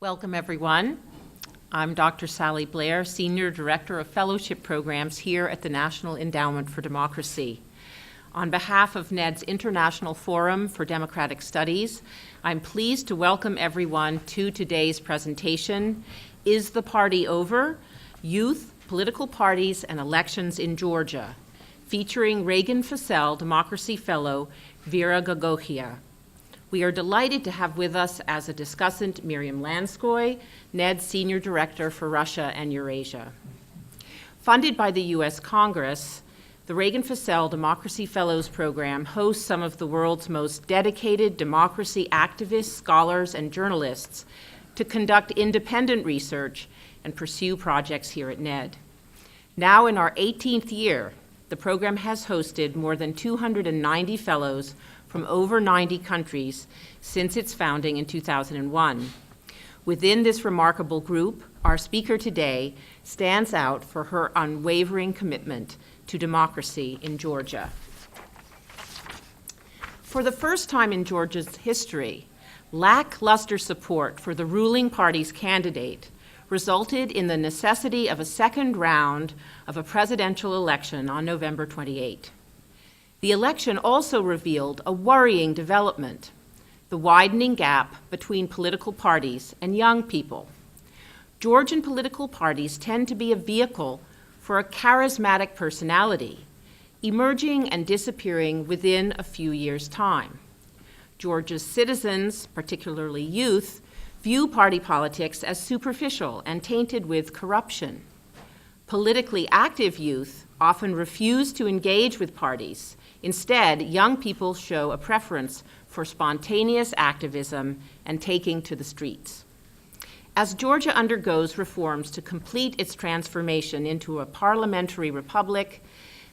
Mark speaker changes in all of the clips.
Speaker 1: Welcome, everyone. I'm Dr. Sally Blair, Senior Director of Fellowship Programs here at the National Endowment for Democracy. On behalf of NED's International Forum for Democratic Studies, I'm pleased to welcome everyone to today's presentation, Is the Party Over? Youth, Political Parties, and Elections in Georgia, featuring Reagan-Fascell Democracy Fellow Vera Gogokhia. We are delighted to have with us as a discussant Miriam Lanskoy, NED Senior Director for Russia and Eurasia. Funded by the U.S. Congress, the Reagan-Fascell Democracy Fellows Program hosts some of the world's most dedicated democracy activists, scholars, and journalists to conduct independent research and pursue projects here at NED. Now in our 18th year, the program has hosted more than 290 fellows from over 90 countries since its founding in 2001. Within this remarkable group, our speaker today stands out for her unwavering commitment to democracy in Georgia. For the first time in Georgia's history, lackluster support for the ruling party's candidate resulted in the necessity of a second round of a presidential election on November 28. The election also revealed a worrying development, the widening gap between political parties and young people. Georgian political parties tend to be a vehicle for a charismatic personality, emerging and disappearing within a few years' time. Georgia's citizens, particularly youth, view party politics as superficial and tainted with corruption. Politically active youth often refuse to engage with parties. Instead, young people show a preference for spontaneous activism and taking to the streets. As Georgia undergoes reforms to complete its transformation into a parliamentary republic,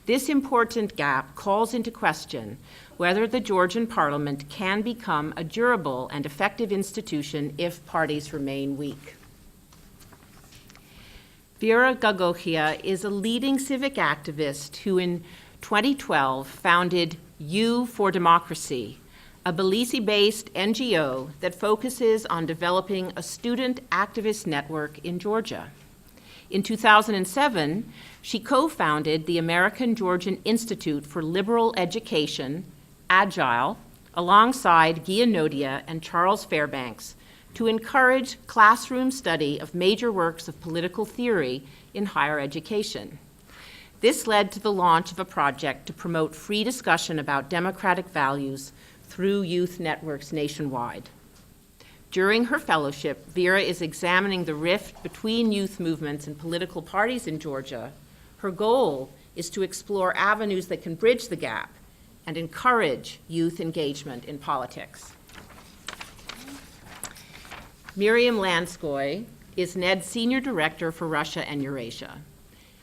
Speaker 1: this important gap calls into question whether the Georgian parliament can become a durable and effective institution if parties remain weak. Vera Gogokhia is a leading civic activist who in 2012 founded You for Democracy, a Tbilisi-based NGO that focuses on developing a student activist network in Georgia. In 2007, she co-founded the American Georgian Institute for Liberal Education, Agile, alongside Gia Nodia and Charles Fairbanks, to encourage classroom study of major works of political theory in higher education. This led to the launch of a project to promote free discussion about democratic values through youth networks nationwide. During her fellowship, Vera is examining the rift between youth movements and political parties in Georgia. Her goal is to explore avenues that can bridge the gap and encourage youth engagement in politics. Miriam Lanskoy is NED Senior Director for Russia and Eurasia.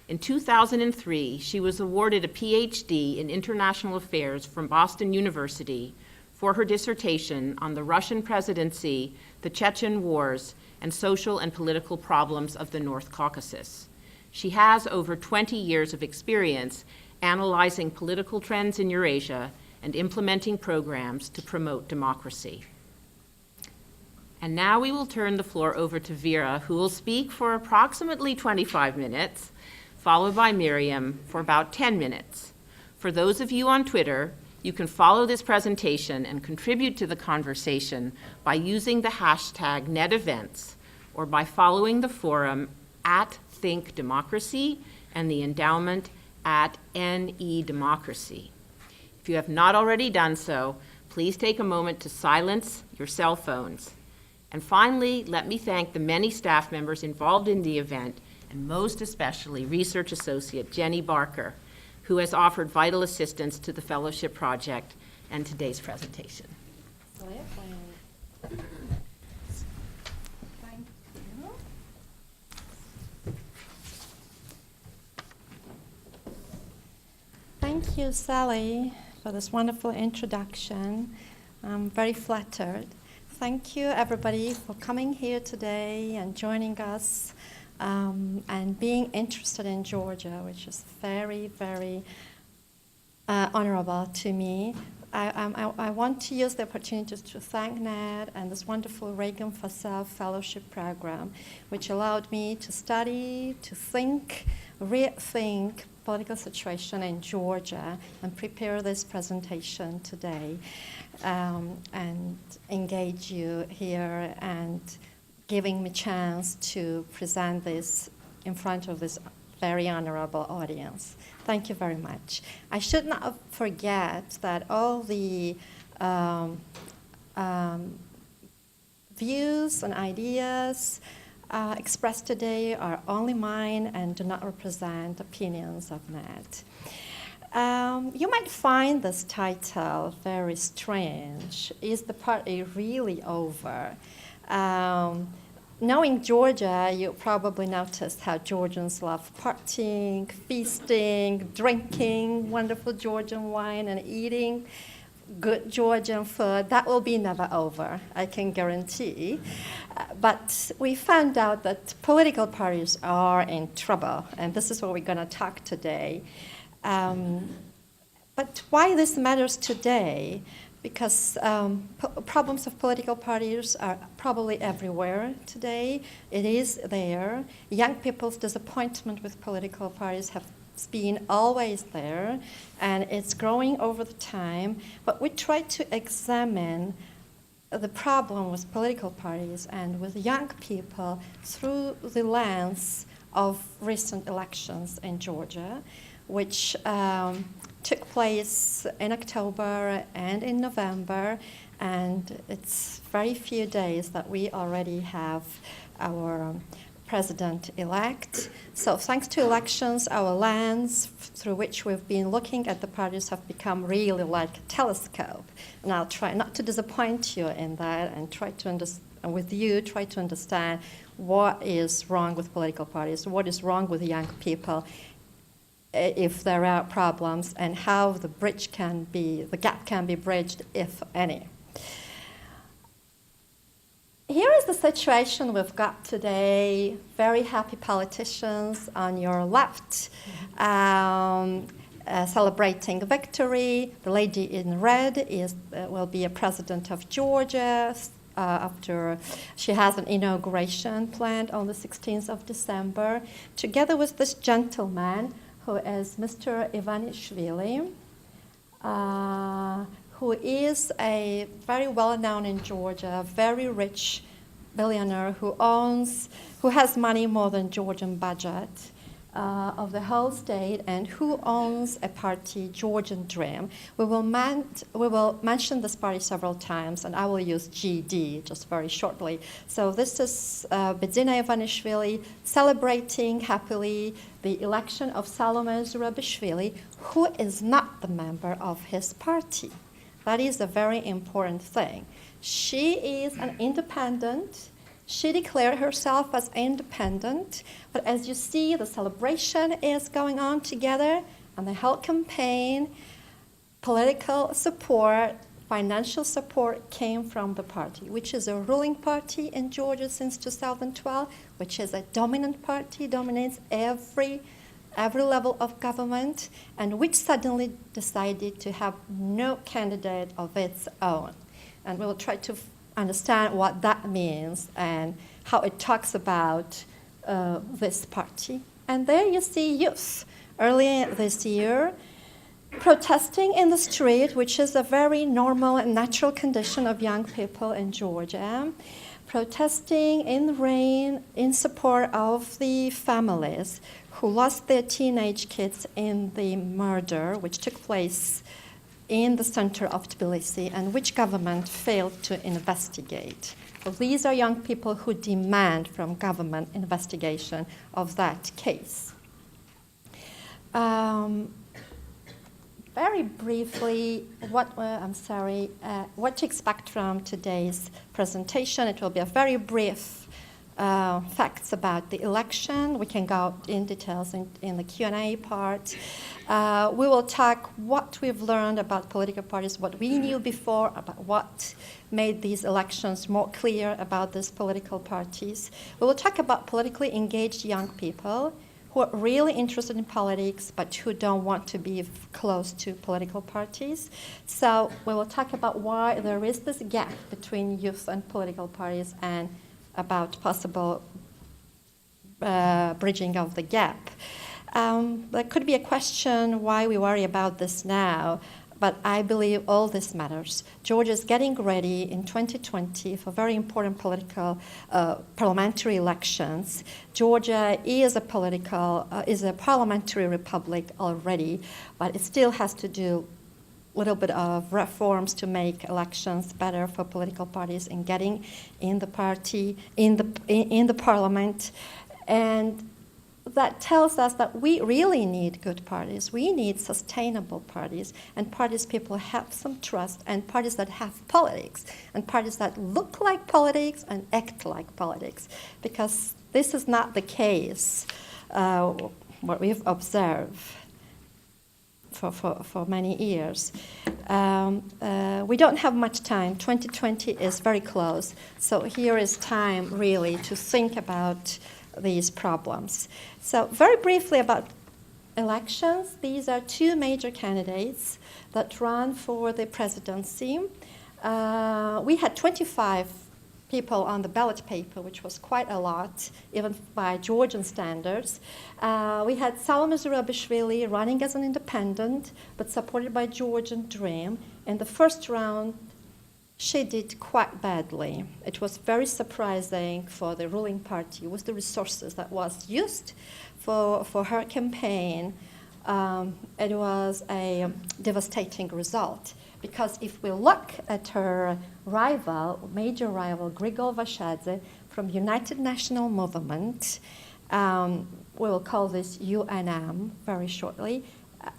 Speaker 1: In 2003, she was awarded a PhD in International Affairs from Boston University for her dissertation on the Russian presidency, the Chechen Wars, and social and political problems of the North Caucasus. She has over 20 years of experience analyzing political trends in Eurasia and implementing programs to promote democracy. And now we will turn the floor over to Vera, who will speak for approximately 25 minutes, followed by Miriam for about 10 minutes. For those of you on Twitter, you can follow this presentation and contribute to the conversation by using the hashtag NEDEvents or by following the forum @ThinkDemocracy and the endowment @NEDemocracy. If you have not already done so, please take a moment to silence your cell phones. And finally, let me thank the many staff members involved in the event, and most especially Research Associate Jenny Barker, who has offered vital assistance to the fellowship project and today's presentation.
Speaker 2: Thank you, Sally, for this wonderful introduction. I'm very flattered. Thank you, everybody, for coming here today and joining us and being interested in Georgia, which is very, very honorable to me. I want to use the opportunity to thank NED and this wonderful Reagan-Fascell fellowship program, which allowed me to study, to think, rethink political situation in Georgia and prepare this presentation today and engage you here and giving me chance to present this in front of this very honorable audience. Thank you very much. I should not forget that all the views and ideas expressed today are only mine and do not represent opinions of NED. You might find this title very strange. Is the party really over? Knowing Georgia, you probably noticed how Georgians love partying, feasting, drinking wonderful Georgian wine, and eating good Georgian food. That will be never over, I can guarantee. But we found out that political parties are in trouble, and this is what we're going to talk today. But why this matters today? Because problems of political parties are probably everywhere today. It is there. Young people's disappointment with political parties have been always there, and it's growing over the time. But we try to examine the problem with political parties and with young people through the lens of recent elections in Georgia, which took place in October and in November, and it's very few days that we already have our president-elect. So thanks to elections, our lens through which we've been looking at the parties have become really like a telescope. And I'll try not to disappoint you in that and try to understand what is wrong with political parties, what is wrong with young people, if there are problems, and how the gap can be bridged, if any. Here is the situation we've got today. Very happy politicians on your left, celebrating victory. The lady in red will be a president of Georgia after she has an inauguration planned on the 16th of December, together with this gentleman who is Mr. Ivanishvili, who is a very well-known in Georgia, very rich billionaire who has money more than Georgian budget of the whole state, and who owns a party, Georgian Dream. We will mention this party several times, and I will use GD just very shortly. So this is Bedzina Ivanishvili celebrating happily the election of Salome Zurabishvili, who is not the member of his party. That is a very important thing. She is an independent. She declared herself as independent, but as you see, the celebration is going on together, and the whole campaign, political support, financial support came from the party, which is a ruling party in Georgia since 2012, which is a dominant party, dominates every level of government, and which suddenly decided to have no candidate of its own. And we will try to understand what that means and how it talks about this party. And there you see youth early this year protesting in the street, which is a very normal and natural condition of young people in Georgia, protesting in the rain in support of the families who lost their teenage kids in the murder which took place in the center of Tbilisi, and which government failed to investigate. So these are young people who demand from government investigation of that case. Very briefly, what to expect from today's presentation. It will be a very brief facts about the election. We can go in details in the Q&A part. We will talk what we've learned about political parties, what we knew before, about what made these elections more clear about these political parties. We will talk about politically engaged young people who who are really interested in politics but who don't want to be close to political parties. So we will talk about why there is this gap between youth and political parties and about possible bridging of the gap. There could be a question why we worry about this now, but I believe all this matters. Georgia is getting ready in 2020 for very important political parliamentary elections. Georgia is a parliamentary republic already, but it still has to do a little bit of reforms to make elections better for political parties in getting in the parliament. And that tells us that we really need good parties. We need sustainable parties, and parties people have some trust, and parties that have politics, and parties that look like politics and act like politics, because this is not the case, what we've observed for many years. We don't have much time. 2020 is very close, so here is time really to think about these problems. So very briefly about elections. These are two major candidates that run for the presidency. We had 25 people on the ballot paper, which was quite a lot, even by Georgian standards. We had Salome Zurabishvili running as an independent, but supported by Georgian Dream. In the first round, she did quite badly. It was very surprising for the ruling party with the resources that was used for her campaign. It was a devastating result, because if we look at her rival, major rival, Grigol Vashadze from United National Movement, we will call this UNM very shortly,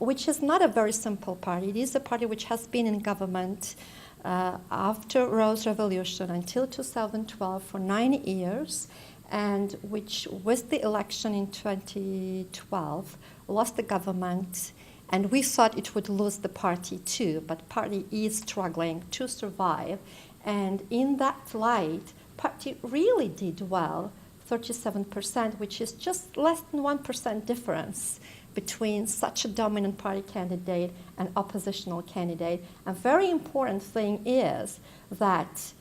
Speaker 2: which is not a very simple party. It is a party which has been in government after Rose Revolution until 2012 for 9 years, and which, with the election in 2012, lost the government, and we thought it would lose the party too, but party is struggling to survive, and in that light, party really did well, 37%, which is just less than 1% difference between such a dominant party candidate and oppositional candidate. A very important thing is that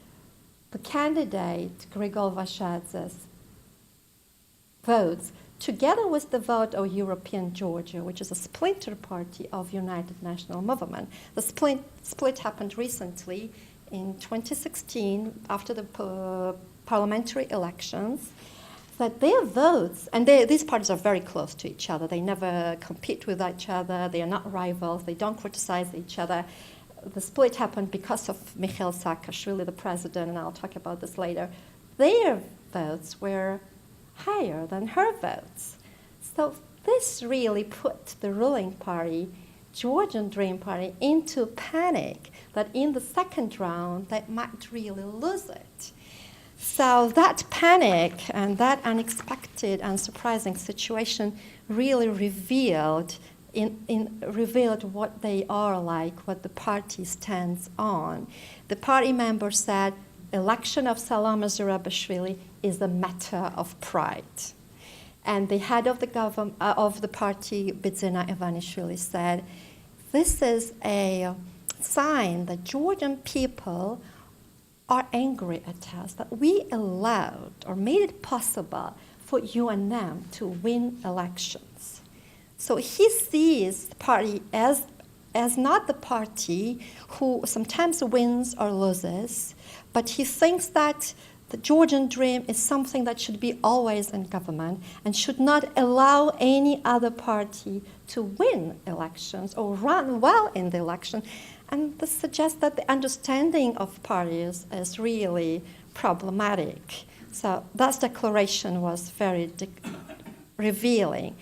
Speaker 2: the candidate, Grigol Vashadze's votes, together with the vote of European Georgia, which is a splinter party of United National Movement. The split happened recently in 2016 after the parliamentary elections, that their votes, and these parties are very close to each other. They never compete with each other. They are not rivals. They don't criticize each other. The split happened because of Mikhail Saakashvili, the president, and I'll talk about this later. Their votes were higher than her votes. So this really put the ruling party, Georgian Dream Party, into panic that in the second round they might really lose it. So that panic and that unexpected and surprising situation really revealed what they are like, what the party stands on. The party members said, election of Salome Zurabishvili is a matter of pride. And the head of the party, Bidzina Ivanishvili, said, this is a sign that Georgian people are angry at us, that we allowed or made it possible for UNM to win elections. So he sees the party as not the party who sometimes wins or loses, but he thinks that the Georgian dream is something that should be always in government and should not allow any other party to win elections or run well in the election. And this suggests that the understanding of parties is really problematic. So that declaration was very revealing.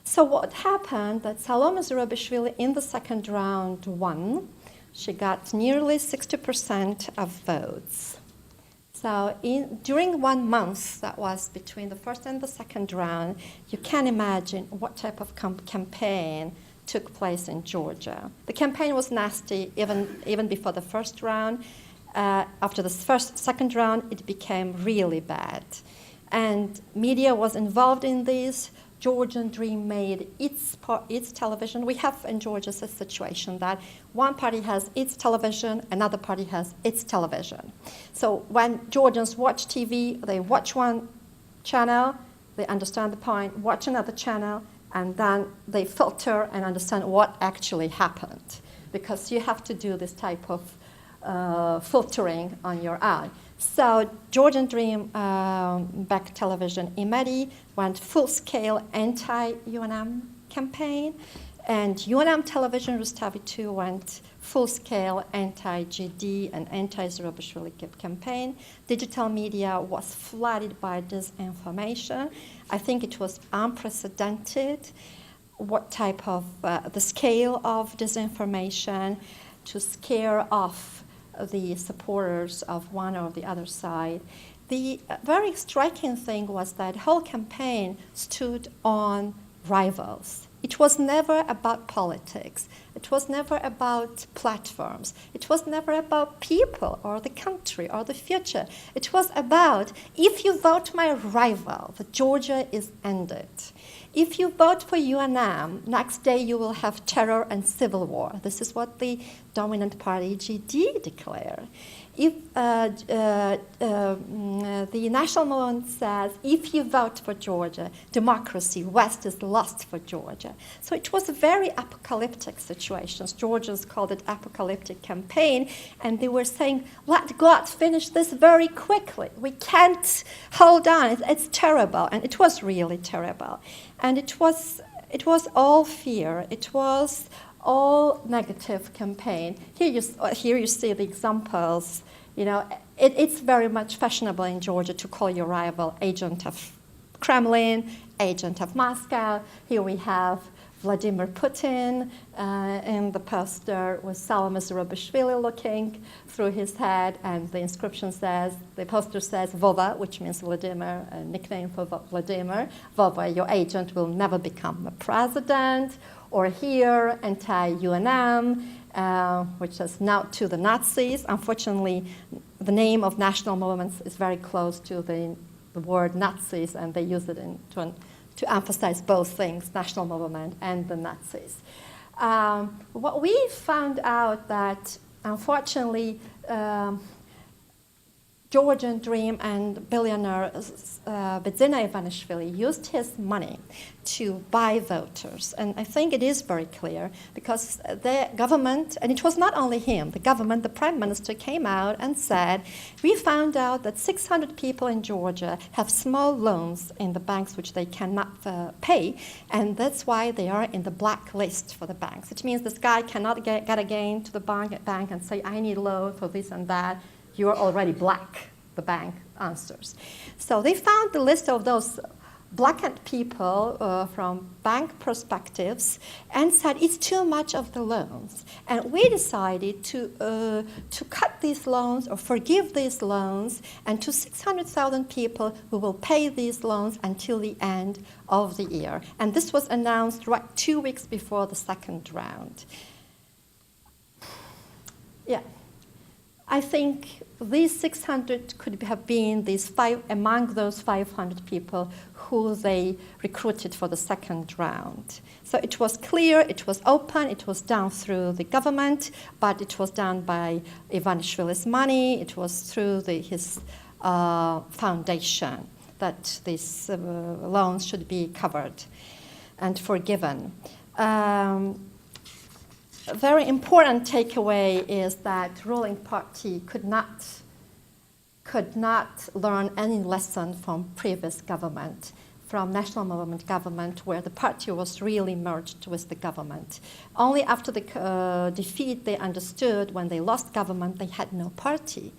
Speaker 2: So what happened that Salome Zurabishvili in the second round won. She got nearly 60% of votes. So during 1 month that was between the first and the second round, you can imagine what type of campaign took place in Georgia. The campaign was nasty even before the first round. After the second round, it became really bad. And media was involved in this. Georgian Dream made its television. We have in Georgia a situation that one party has its television, another party has its television. So when Georgians watch TV, they watch one channel, they understand the point, watch another channel, and then they filter and understand what actually happened. Because you have to do this type of filtering on your own. So Georgian Dream back television Imedi went full-scale anti-UNM campaign, and UNM television Rustavi 2 went full-scale anti-GD and anti-Zurabishvili campaign. Digital media was flooded by disinformation. I think it was unprecedented what type of, the scale of disinformation to scare off the supporters of one or the other side. The very striking thing was that whole campaign stood on rivals. It was never about politics. It was never about platforms. It was never about people or the country or the future. It was about, if you vote my rival, the Georgia is ended. If you vote for UNM, next day you will have terror and civil war. This is what the dominant party, GD, declared. If the national movement says, if you vote for Georgia, democracy, West is lost for Georgia. So it was a very apocalyptic situation. Georgians called it apocalyptic campaign, and they were saying, let God finish this very quickly. We can't hold on. It's terrible, and it was really terrible. And it was all fear. It was all negative campaign. Here you see the examples. You know, it's very much fashionable in Georgia to call your rival agent of Kremlin, agent of Moscow. Here we have Vladimir Putin in the poster with Salome Zurabishvili looking through his head, and the inscription says, the poster says, Vova, which means Vladimir, a nickname for Vladimir. Vova, your agent will never become a president. Or here, anti-UNM, which is now to the Nazis. Unfortunately, the name of national movements is very close to the word Nazis, and they use it to emphasize both things, national movement and the Nazis. What we found out that, unfortunately, Georgian Dream and billionaire Bedzina Ivanishvili used his money to buy voters. And I think it is very clear because the government, and it was not only him, the government, the prime minister came out and said, we found out that 600 people in Georgia have small loans in the banks which they cannot pay, and that's why they are in the blacklist for the banks. It means this guy cannot get again to the bank and say, I need a loan for this and that. You're already black, the bank answers. So they found the list of those blackened people from bank perspectives and said it's too much of the loans. And we decided to cut these loans or forgive these loans, and to 600,000 people we will pay these loans until the end of the year. And this was announced right 2 weeks before the second round. Yeah. I think these 600 could have been among those 500 people who they recruited for the second round. So it was clear, it was open, it was done through the government, but it was done by Ivanishvili's money, it was through his foundation that these loans should be covered and forgiven. A very important takeaway is that ruling party could not learn any lesson from previous government, from national movement government, where the party was really merged with the government. Only after the defeat they understood when they lost government they had no party.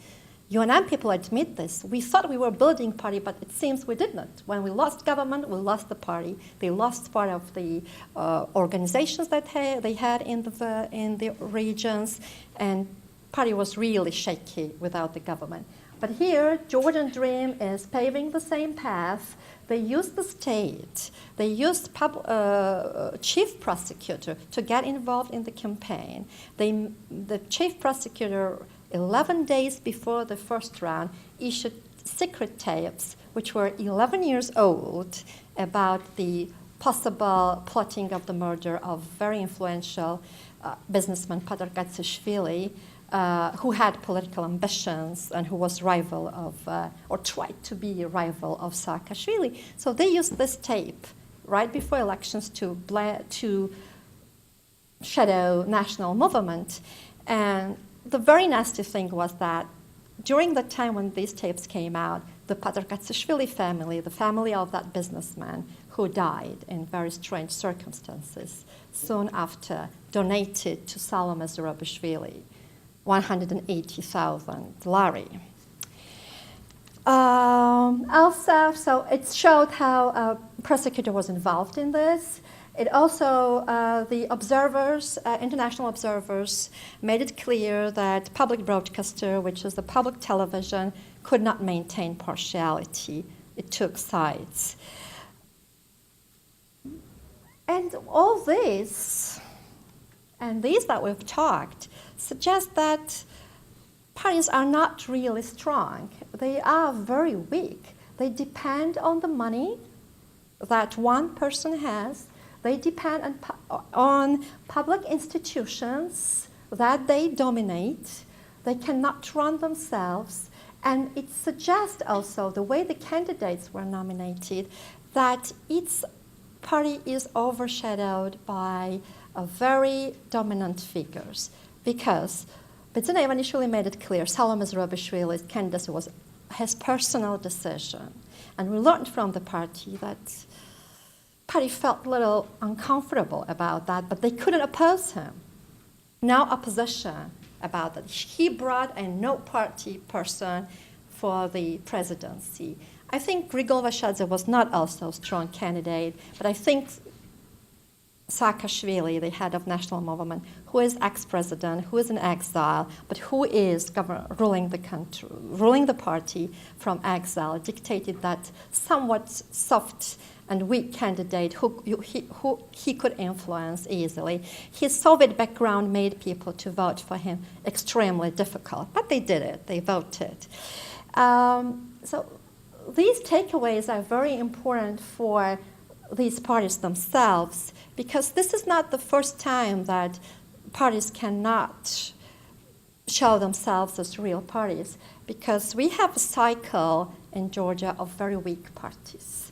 Speaker 2: UNM people admit this. We thought we were building party, but it seems we didn't. When we lost government, we lost the party. They lost part of the organizations that they had in the regions, and party was really shaky without the government. But here, Georgian Dream is paving the same path. They used the state. They used chief prosecutor to get involved in the campaign. The chief prosecutor, 11 days before the first round, issued secret tapes, which were 11 years old, about the possible plotting of the murder of very influential businessman Pyotr Gatsishvili, who had political ambitions and who was rival of, or tried to be a rival of Saakashvili. So they used this tape right before elections to shadow national movement. And the very nasty thing was that during the time when these tapes came out, the Pyotr Gatsishvili family, the family of that businessman who died in very strange circumstances, soon after donated to Salome Zurabishvili 180,000 lari. Also, so it showed how a prosecutor was involved in this. It also, the observers, international observers, made it clear that public broadcaster, which is the public television, could not maintain partiality. It took sides. And all this, and these that we've talked, suggest that parties are not really strong. They are very weak. They depend on the money that one person has. They depend on public institutions that they dominate. They cannot run themselves. And it suggests also, the way the candidates were nominated, that each party is overshadowed by very dominant figures. Because Bidzina Ivanishvili made it clear, Salome Zurabishvili's candidacy was his personal decision. And we learned from the party that party felt a little uncomfortable about that, but they couldn't oppose him. No opposition about that. He brought a no-party person for the presidency. I think Grigol Vashadze was not also a strong candidate, but I think Saakashvili, the head of national movement, who is ex-president, who is in exile, but who is ruling the country, ruling the party from exile, dictated that somewhat soft and weak candidate who he could influence easily. His Soviet background made people to vote for him extremely difficult, but they did it. They voted. So these takeaways are very important for these parties themselves, because this is not the first time that parties cannot show themselves as real parties, because we have a cycle in Georgia of very weak parties.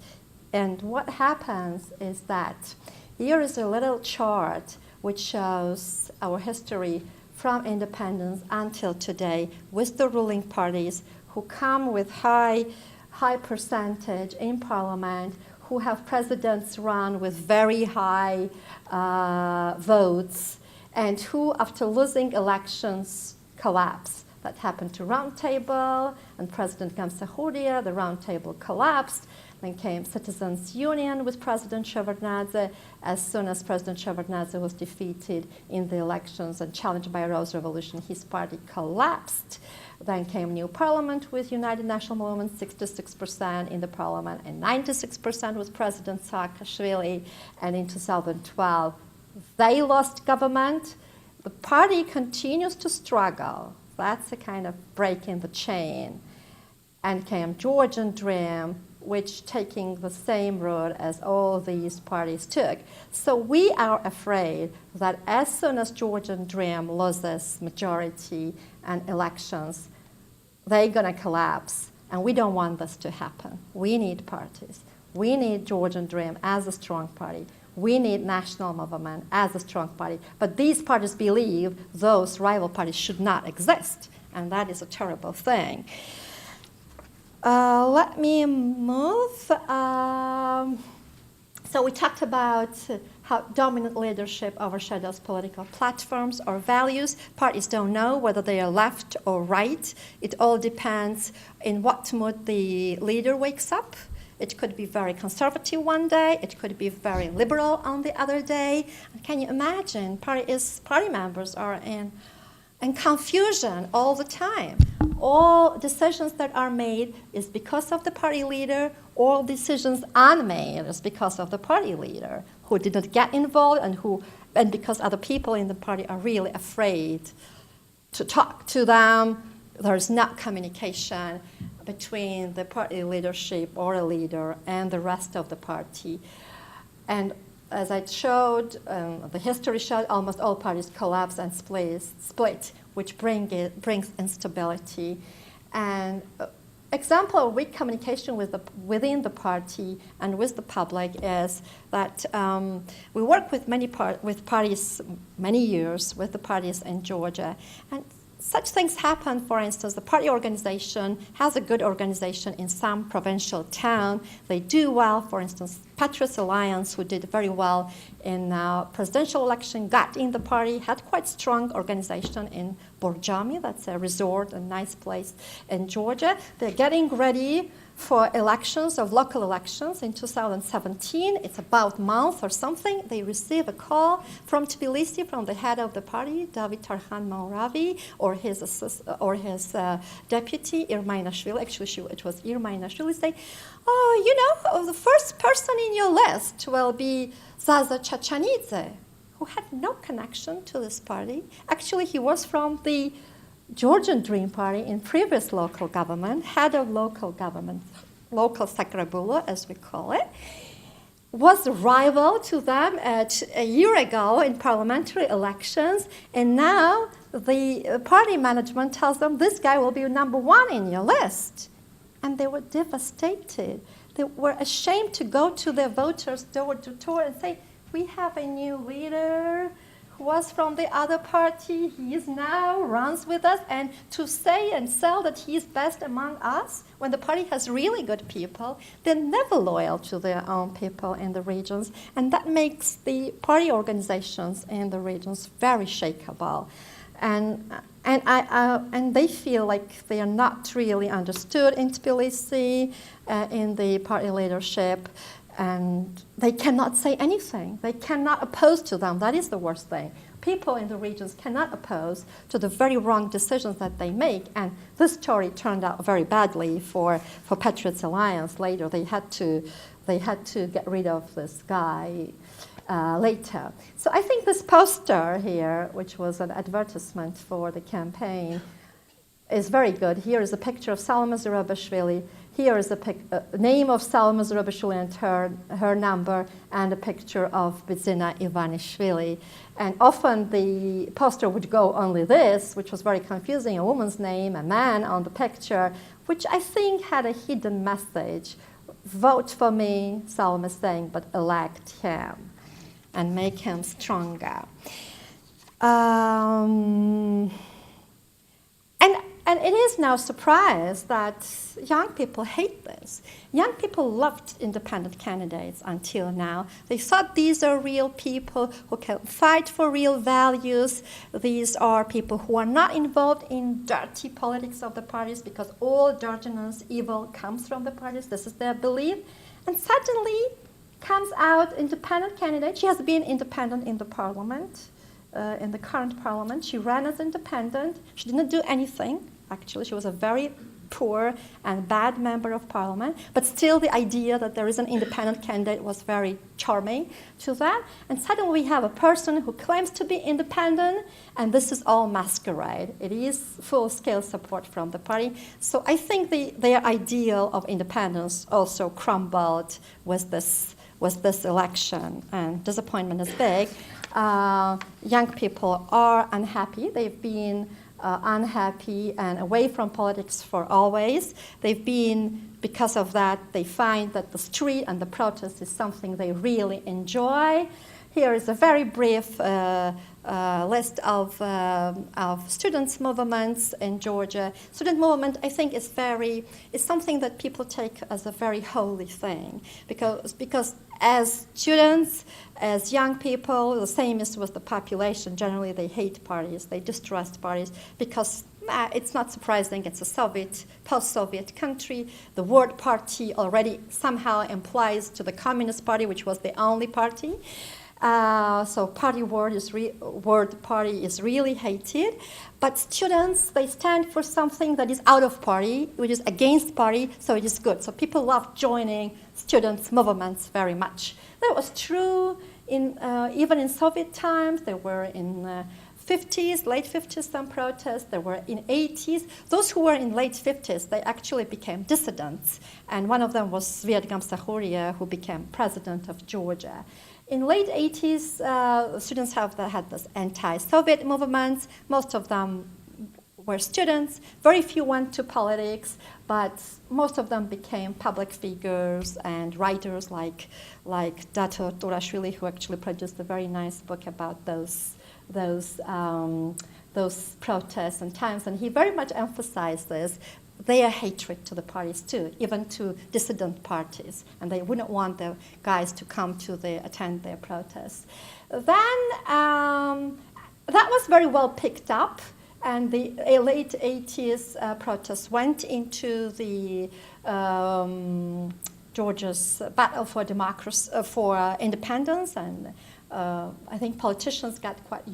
Speaker 2: And what happens is that here is a little chart which shows our history from independence until today with the ruling parties who come with high percentage in parliament, who have presidents run with very high votes, and who, after losing elections, collapse. That happened to Round Table and President Gamsahurdia. The Round Table collapsed. Then came Citizens Union with President Shevardnadze. As soon as President Shevardnadze was defeated in the elections and challenged by a Rose Revolution, his party collapsed. Then came New Parliament with United National Movement, 66% in the parliament, and 96% with President Saakashvili. And in 2012, they lost government. The party continues to struggle. That's a kind of break in the chain. And came Georgian Dream, which taking the same road as all these parties took. So we are afraid that as soon as Georgian Dream loses majority and elections, they're going to collapse. And we don't want this to happen. We need parties. We need Georgian Dream as a strong party. We need national movement as a strong party. But these parties believe those rival parties should not exist. And that is a terrible thing. Let me move. So we talked about how dominant leadership overshadows political platforms or values. Parties don't know whether they are left or right. It all depends in what mood the leader wakes up. It could be very conservative one day. It could be very liberal on the other day. And can you imagine? Party members are in confusion all the time. All decisions that are made is because of the party leader. All decisions unmade is because of the party leader who did not get involved and because other people in the party are really afraid to talk to them. There's not communication between the party leadership or a leader and the rest of the party. And as I showed, the history showed almost all parties collapse and split, which brings instability. And example of weak communication within the party and with the public is that we work with parties many years with the parties in Georgia, and such things happen. For instance, the party organization has a good organization in some provincial town. They do well. For instance, Patriots Alliance, who did very well in presidential election, got in the party, had quite strong organization in Borjami. That's a resort, a nice place in Georgia. They're getting ready for elections, of local elections in 2017. It's about a month or something. They receive a call from Tbilisi, from the head of the party, David Tarhan Mouravi, or his deputy, Irmainashvili. Actually, it was Irmainashvili saying, oh, the first person in your list will be Zaza Chachanidze, who had no connection to this party. Actually, he was from the Georgian Dream Party in previous local government, head of local government, local Sakrabulo, as we call it, was a rival to them a year ago in parliamentary elections, and now the party management tells them this guy will be number one in your list. And they were devastated. They were ashamed to go to their voters door to door and say, we have a new leader who was from the other party. He is now runs with us. And to say and sell that he is best among us, when the party has really good people, they're never loyal to their own people in the regions. And that makes the party organizations in the regions very shakeable. And they feel like they are not really understood in Tbilisi, in the party leadership, and they cannot say anything. They cannot oppose to them. That is the worst thing. People in the regions cannot oppose to the very wrong decisions that they make, and this story turned out very badly for Patriots Alliance later. They had to get rid of this guy later. So I think this poster here, which was an advertisement for the campaign, is very good. Here is a picture of Salma Zurabishvili. Here is a name of Salma Zurabishvili and her number, and a picture of Bidzina Ivanishvili. And often the poster would go only this, which was very confusing, a woman's name, a man on the picture, which I think had a hidden message. Vote for me, Salma is saying, but elect him and make him stronger. And it is no surprise that young people hate this. Young people loved independent candidates until now. They thought these are real people who can fight for real values. These are people who are not involved in dirty politics of the parties, because all Georgians' evil comes from the parties. This is their belief. And suddenly comes out independent candidate. She has been independent in the parliament, in the current parliament. She ran as independent. She didn't do anything. Actually, she was a very poor and bad member of parliament, but still the idea that there is an independent candidate was very charming to that. And suddenly we have a person who claims to be independent, and this is all masquerade. It is full-scale support from the party. So I think their ideal of independence also crumbled with this election, and disappointment is big. Young people are unhappy. They've been unhappy and away from politics for always. They've been, because of that, they find that the street and the protest is something they really enjoy. Here is a very brief list of students' movements in Georgia. Student movement, I think, is something that people take as a very holy thing, because as students, as young people, the same is with the population. Generally, they hate parties, they distrust parties, because it's not surprising. It's a post-Soviet country. The word party already somehow implies to the Communist Party, which was the only party. So word party is really hated. But students, they stand for something that is out of party, which is against party, so it is good. So people love joining students' movements very much. That was true even in Soviet times. There were in 50s, late 50s, some protests. There were in 80s. Those who were in late 50s, they actually became dissidents. And one of them was Vera Gogokhia, who became president of Georgia. In late 80s, students had this anti-Soviet movement. Most of them were students. Very few went to politics, but most of them became public figures and writers like Dato Turashvili, who actually produced a very nice book about those protests and times. And he very much emphasized their hatred to the parties too, even to dissident parties, and they wouldn't want the guys to come to attend their protests. Then that was very well picked up, and the late 80s protests went into the Georgia's battle for democracy, for independence, and I think politicians got quite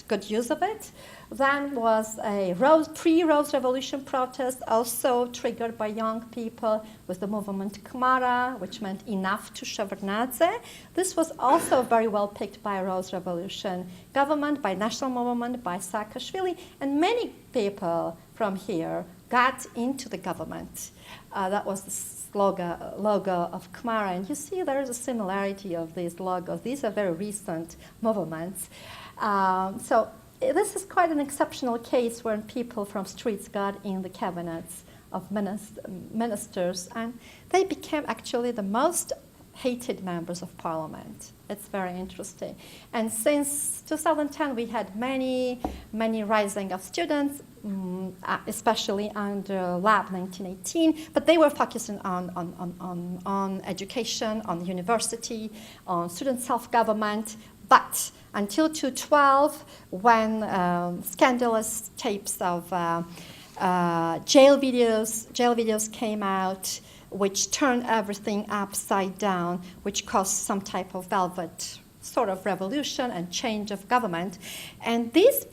Speaker 2: good use of it. Then was a pre-Rose Revolution protest, also triggered by young people with the movement Khmara, which meant enough to Shevardnadze. This was also very well picked by Rose Revolution government, by national movement, by Saakashvili, and many people from here got into the government. That was the logo of Khmara, and you see there is a similarity of these logos. These are very recent movements. So this is quite an exceptional case when people from streets got in the cabinets of ministers, and they became actually the most hated members of parliament. It's very interesting. And since 2010, we had many rising of students, especially under Lab 1918, but they were focusing on education, on university, on student self-government. But until 2012, when scandalous tapes of jail videos came out, which turned everything upside down, which caused some type of velvet sort of revolution and change of government. And these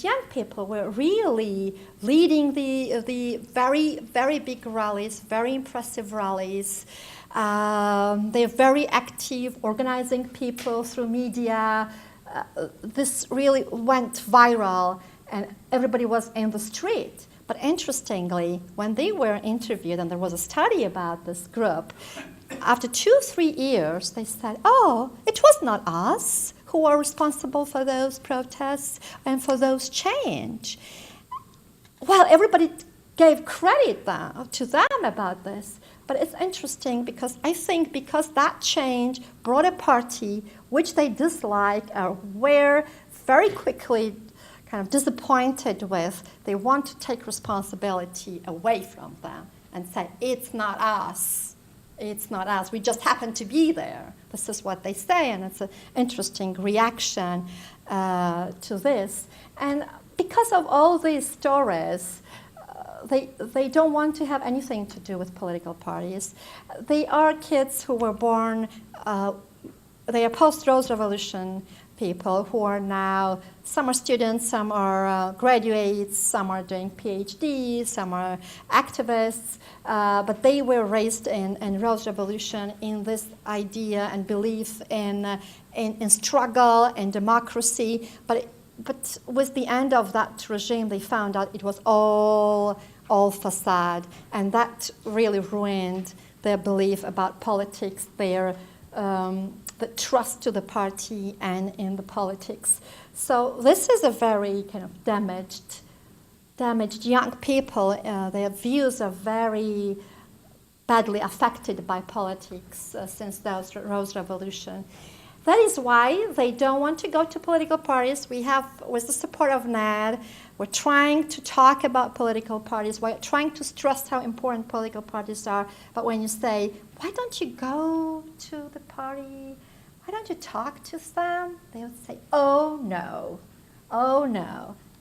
Speaker 2: young people were really leading the very, very big rallies, very impressive rallies. They're very active, organizing people through media. This really went viral, and everybody was in the street. But interestingly, when they were interviewed, and there was a study about this group, after 2-3 years, they said, "Oh, it was not us who were responsible for those protests and for those change." Well, everybody gave credit to them about this. But it's interesting because I think because that change brought a party which they disliked or were very quickly kind of disappointed with, they want to take responsibility away from them and say, it's not us. It's not us. We just happen to be there. This is what they say, and it's an interesting reaction to this. And because of all these stories, they don't want to have anything to do with political parties. They are kids who were born, they are post-Rose Revolution people who are now, some are students, some are graduates, some are doing PhDs, some are activists, but they were raised in Rose Revolution in this idea and belief in struggle and democracy, but with the end of that regime, they found out it was all facade, and that really ruined their belief about politics, their the trust to the party and in the politics. So this is a very kind of damaged young people. Their views are very badly affected by politics since the Rose Revolution. That is why they don't want to go to political parties. We have, with the support of NED, we're trying to talk about political parties. We're trying to stress how important political parties are. But when you say, why don't you go to the party? Why don't you talk to them? They would say, oh no.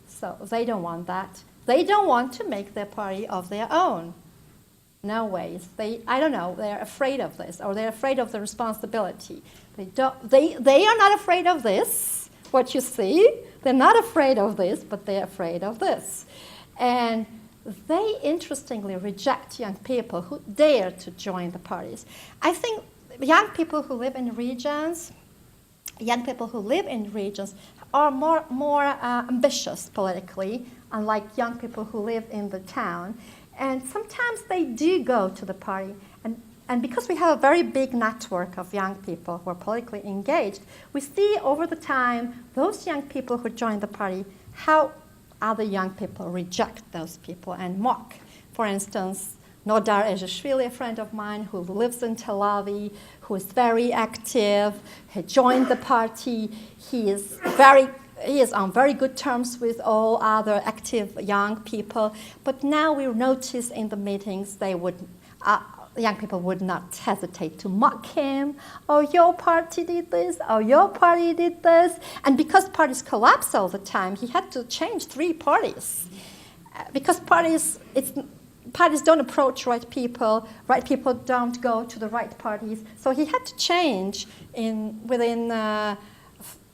Speaker 2: So they don't want that. They don't want to make their party of their own. No ways. They're afraid of this, or they're afraid of the responsibility. They are not afraid of this, what you see. They're not afraid of this, but they're afraid of this. And they interestingly reject young people who dare to join the parties. I think young people who live in regions are more ambitious politically, unlike young people who live in the town. And sometimes they do go to the party. And because we have a very big network of young people who are politically engaged, we see over the time those young people who join the party, how other young people reject those people and mock. For instance, Nodar Ejishvili, a friend of mine who lives in Tel Aviv, who is very active, he joined the party. He is on very good terms with all other active young people. But now we notice in the meetings young people would not hesitate to mock him. Oh, your party did this. Oh, your party did this. And because parties collapse all the time, he had to change 3 parties. Because parties don't approach right people don't go to the right parties. So he had to change within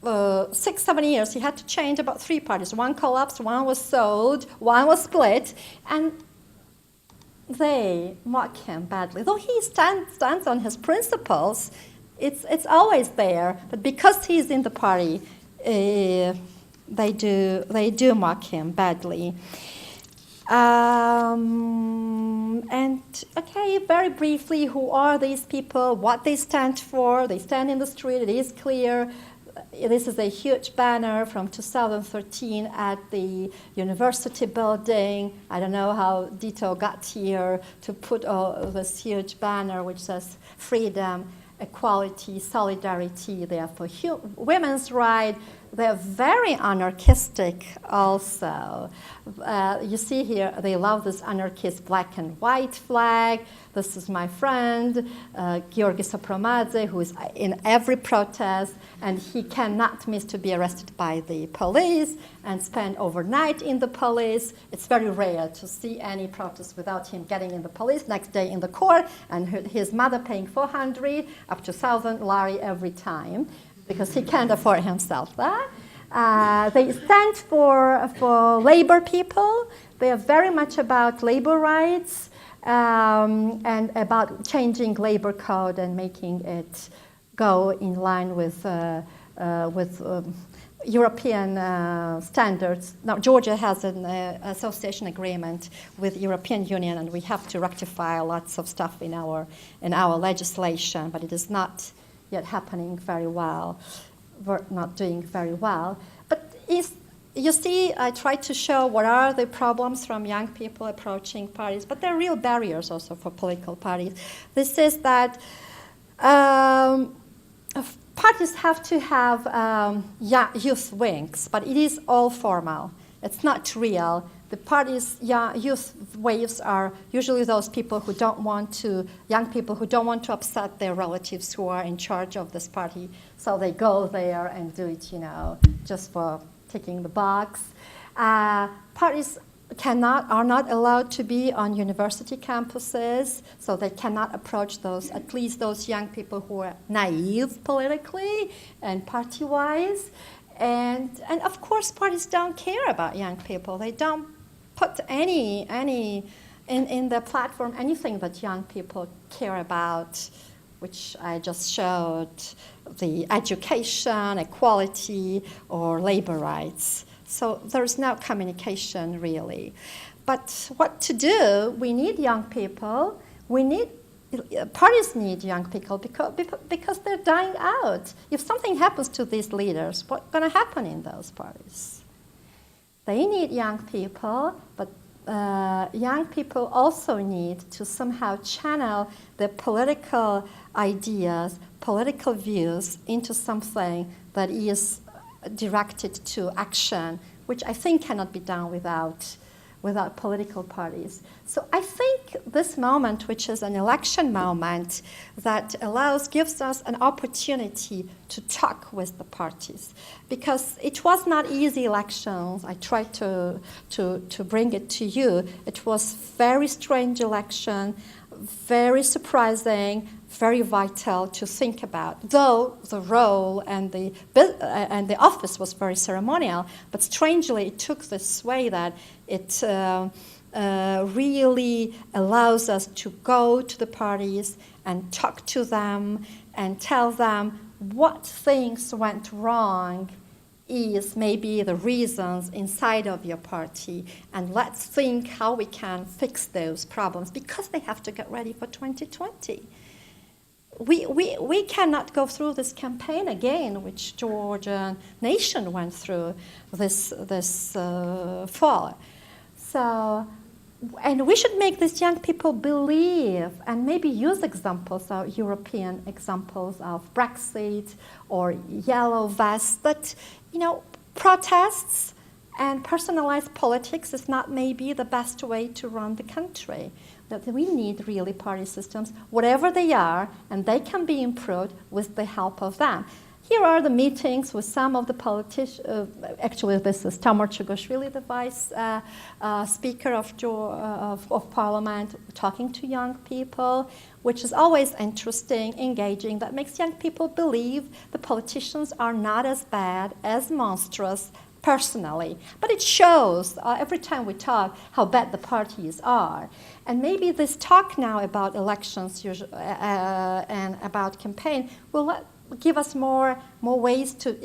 Speaker 2: 6-7 years. He had to change about 3 parties. One collapsed, one was sold, one was split, and they mock him badly. Though he stands on his principles, it's always there. But because he's in the party, they do mock him badly. And okay, very briefly, who are these people? What they stand for? They stand in the street. It is clear. This is a huge banner from 2013 at the university building. I don't know how Dito got here to put this huge banner which says freedom, equality, solidarity. They are for women's rights. They're very anarchistic also. You see here, they love this anarchist black and white flag. This is my friend, Georgi Sopromadze, who is in every protest, and he cannot miss to be arrested by the police and spend overnight in the police. It's very rare to see any protest without him getting in the police, next day in the court, and his mother paying 400 up to 1,000 lari every time, because he can't afford himself that. They stand for labor people. They are very much about labor rights and about changing labor code and making it go in line with European standards. Now, Georgia has an association agreement with European Union, and we have to rectify lots of stuff in our legislation, but it is not yet happening very well. We're not doing very well. But you see, I tried to show what are the problems from young people approaching parties, but there are real barriers also for political parties. This is that parties have to have youth wings, but it is all formal. It's not real. The parties' youth waves are usually those people who young people who don't want to upset their relatives who are in charge of this party. So they go there and do it, just for ticking the box. Parties are not allowed to be on university campuses, so they cannot approach at least those young people who are naive politically and party-wise. And of course, parties don't care about young people. They don't put any in their platform anything that young people care about, which I just showed, the education, equality, or labor rights. So there's no communication really. But what to do? We need young people. Parties need young people because they're dying out. If something happens to these leaders, what's going to happen in those parties? They need young people, but young people also need to somehow channel their political ideas, political views into something that is directed to action, which I think cannot be done without political parties. So I think this moment, which is an election moment, that gives us an opportunity to talk with the parties, because it was not easy elections. I tried to bring it to you. It was very strange election, very surprising, very vital to think about, though the role and the office was very ceremonial, but strangely it took this way that it really allows us to go to the parties and talk to them and tell them what things went wrong is maybe the reasons inside of your party, and let's think how we can fix those problems, because they have to get ready for 2020. We cannot go through this campaign again, which Georgian nation went through this fall. So, and we should make these young people believe, and maybe use examples, European examples of Brexit or yellow vests, that, protests and personalized politics is not maybe the best way to run the country. That we need really party systems, whatever they are, and they can be improved with the help of them. Here are the meetings with some of the politicians. Actually, this is Tamar Chugashvili, the vice speaker of parliament, talking to young people, which is always interesting, engaging, that makes young people believe the politicians are not as bad, as monstrous, personally. But it shows, every time we talk, how bad the parties are. And maybe this talk now about elections and about campaign will give us more ways to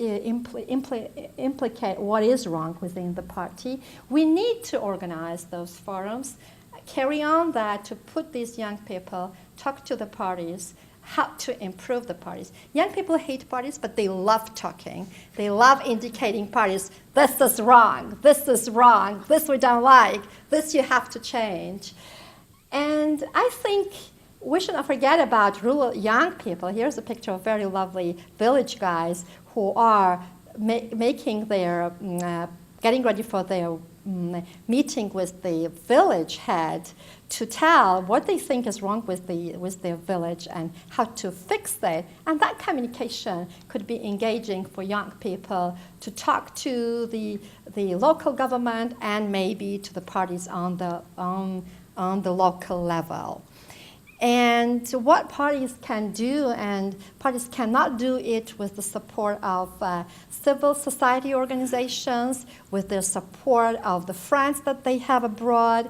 Speaker 2: implicate what is wrong within the party. We need to organize those forums, carry on that, to put these young people, talk to the parties, how to improve the parties. Young people hate parties, but they love talking. They love indicating parties, this is wrong, this we don't like, this you have to change. And I think we should not forget about rural young people. Here's a picture of very lovely village guys who are making their, getting ready for their meeting with the village head to tell what they think is wrong with their village and how to fix that. And that communication could be engaging for young people to talk to the local government and maybe to the parties on the local level. And what parties can do, and parties cannot do it with the support of civil society organizations, with the support of the friends that they have abroad,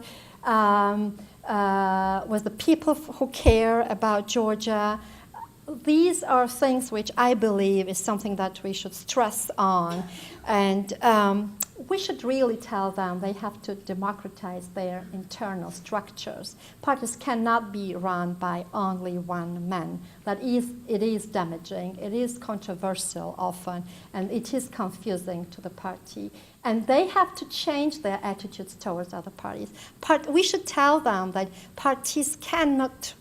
Speaker 2: with the people who care about Georgia. These are things which I believe is something that we should stress on. And we should really tell them they have to democratize their internal structures. Parties cannot be run by only one man. It is damaging, it is controversial often, and it is confusing to the party. And they have to change their attitudes towards other parties. We should tell them that parties cannot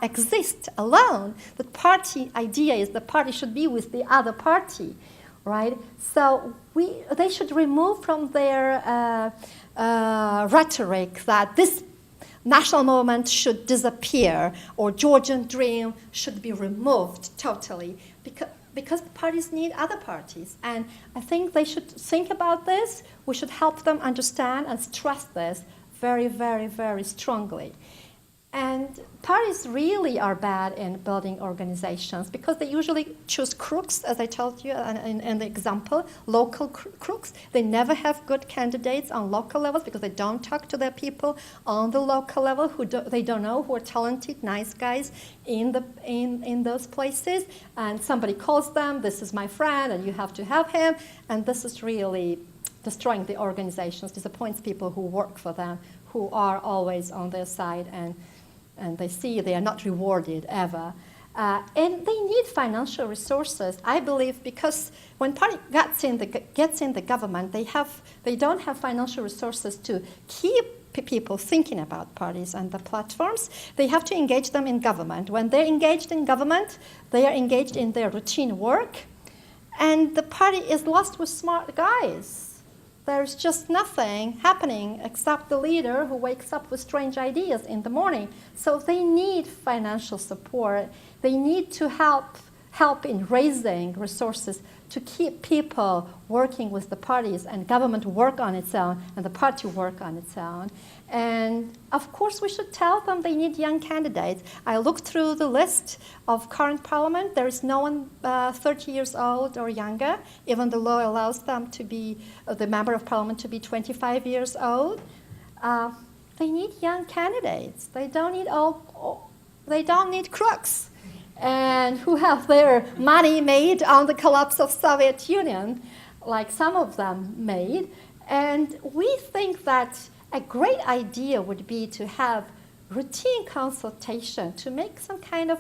Speaker 2: exist alone. The party idea is the party should be with the other party. Right? So they should remove from their rhetoric that this national movement should disappear or Georgian dream should be removed totally, because the parties need other parties. And I think they should think about this. We should help them understand and stress this very, very, very strongly. And parties really are bad in building organizations because they usually choose crooks, as I told you in the example, local crooks. They never have good candidates on local levels because they don't talk to their people on the local level they don't know who are talented, nice guys in those places. And somebody calls them, this is my friend, and you have to have him. And this is really destroying the organizations, disappoints people who work for them, who are always on their side, and they see they are not rewarded ever. And they need financial resources, I believe, because when party gets in the government, they don't have financial resources to keep people thinking about parties and the platforms. They have to engage them in government. When they're engaged in government, they are engaged in their routine work, and the party is lost with smart guys. There's just nothing happening except the leader who wakes up with strange ideas in the morning. So they need financial support. They need to help in raising resources to keep people working with the parties, and government work on its own and the party work on its own. And of course we should tell them they need young candidates. I looked through the list of current parliament. There is no one 30 years old or younger. Even the law allows them to be, the member of parliament to be 25 years old. They need young candidates. They don't need crooks and who have their money made on the collapse of Soviet Union, like some of them made. And we think that a great idea would be to have routine consultation to make some kind of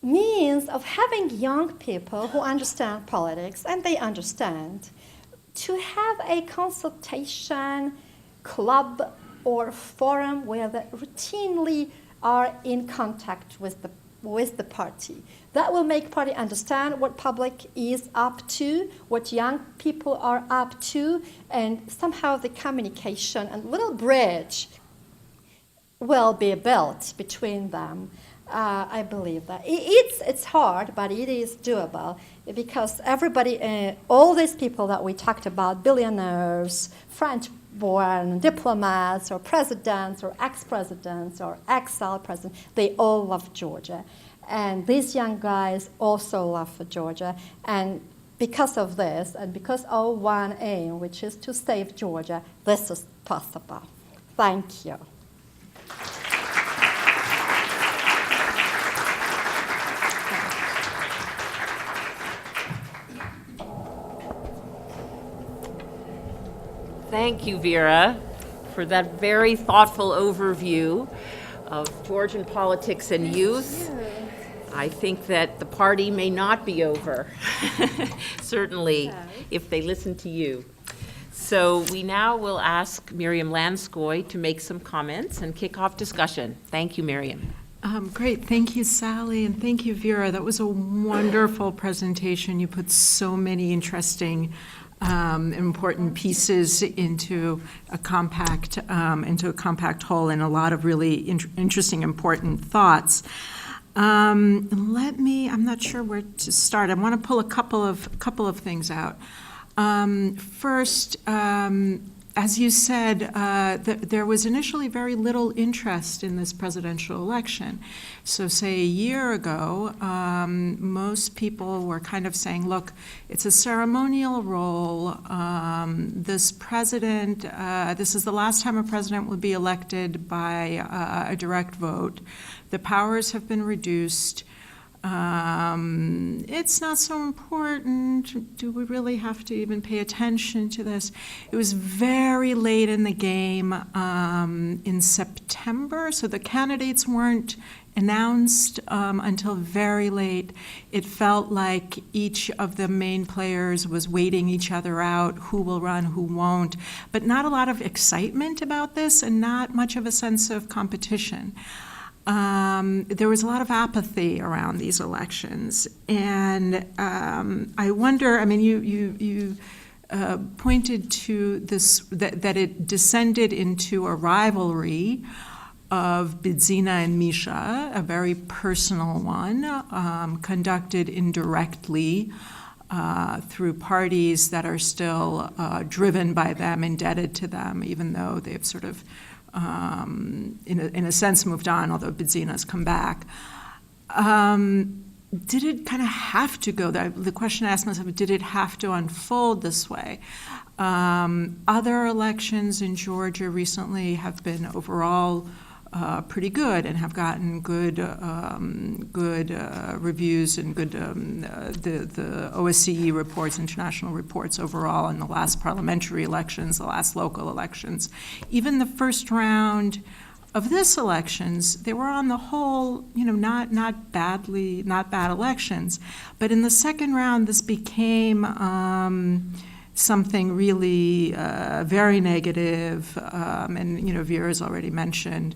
Speaker 2: means of having young people who understand politics, and they understand, to have a consultation club or forum where they routinely are in contact with the party. That will make party understand what public is up to, what young people are up to, and somehow the communication and little bridge will be built between them. I believe that. It's hard, but it is doable because everybody, all these people that we talked about, billionaires, French-born diplomats or presidents or ex-presidents or ex-Cell presidents, they all love Georgia. And these young guys also love Georgia. And because of this, and because of one aim, which is to save Georgia, this is possible. Thank you.
Speaker 1: Thank you, Vera, for that very thoughtful overview of Georgian politics and youth. I think that the party may not be over, certainly, if they listen to you. So we now will ask Miriam Lanskoy to make some comments and kick off discussion. Thank you, Miriam.
Speaker 3: Great. Thank you, Sally, and thank you, Vera. That was a wonderful presentation. You put so many interesting important pieces into a compact whole, and a lot of really interesting, important thoughts. I'm not sure where to start. I want to pull a couple of things out. First, as you said, there was initially very little interest in this presidential election. So say a year ago, most people were kind of saying, look, it's a ceremonial role. This president, this is the last time a president will be elected by a direct vote. The powers have been reduced. It's not so important. Do we really have to even pay attention to this? It was very late in the game in September, so the candidates weren't announced until very late. It felt like each of the main players was waiting each other out, who will run, who won't, but not a lot of excitement about this and not much of a sense of competition. There was a lot of apathy around these elections, and I wonder. I mean, you pointed to this that it descended into a rivalry of Bidzina and Misha, a very personal one, conducted indirectly through parties that are still driven by them, indebted to them, even though they've sort of in a sense moved on, although Bidzina's come back. Did it kind of have to go there? The question I asked myself, did it have to unfold this way? Other elections in Georgia recently have been overall pretty good and have gotten good reviews and good the OSCE reports, international reports overall in the last parliamentary elections, the last local elections. Even the first round of this elections, they were on the whole, not bad elections. But in the second round, this became something really very negative, and Vera's already mentioned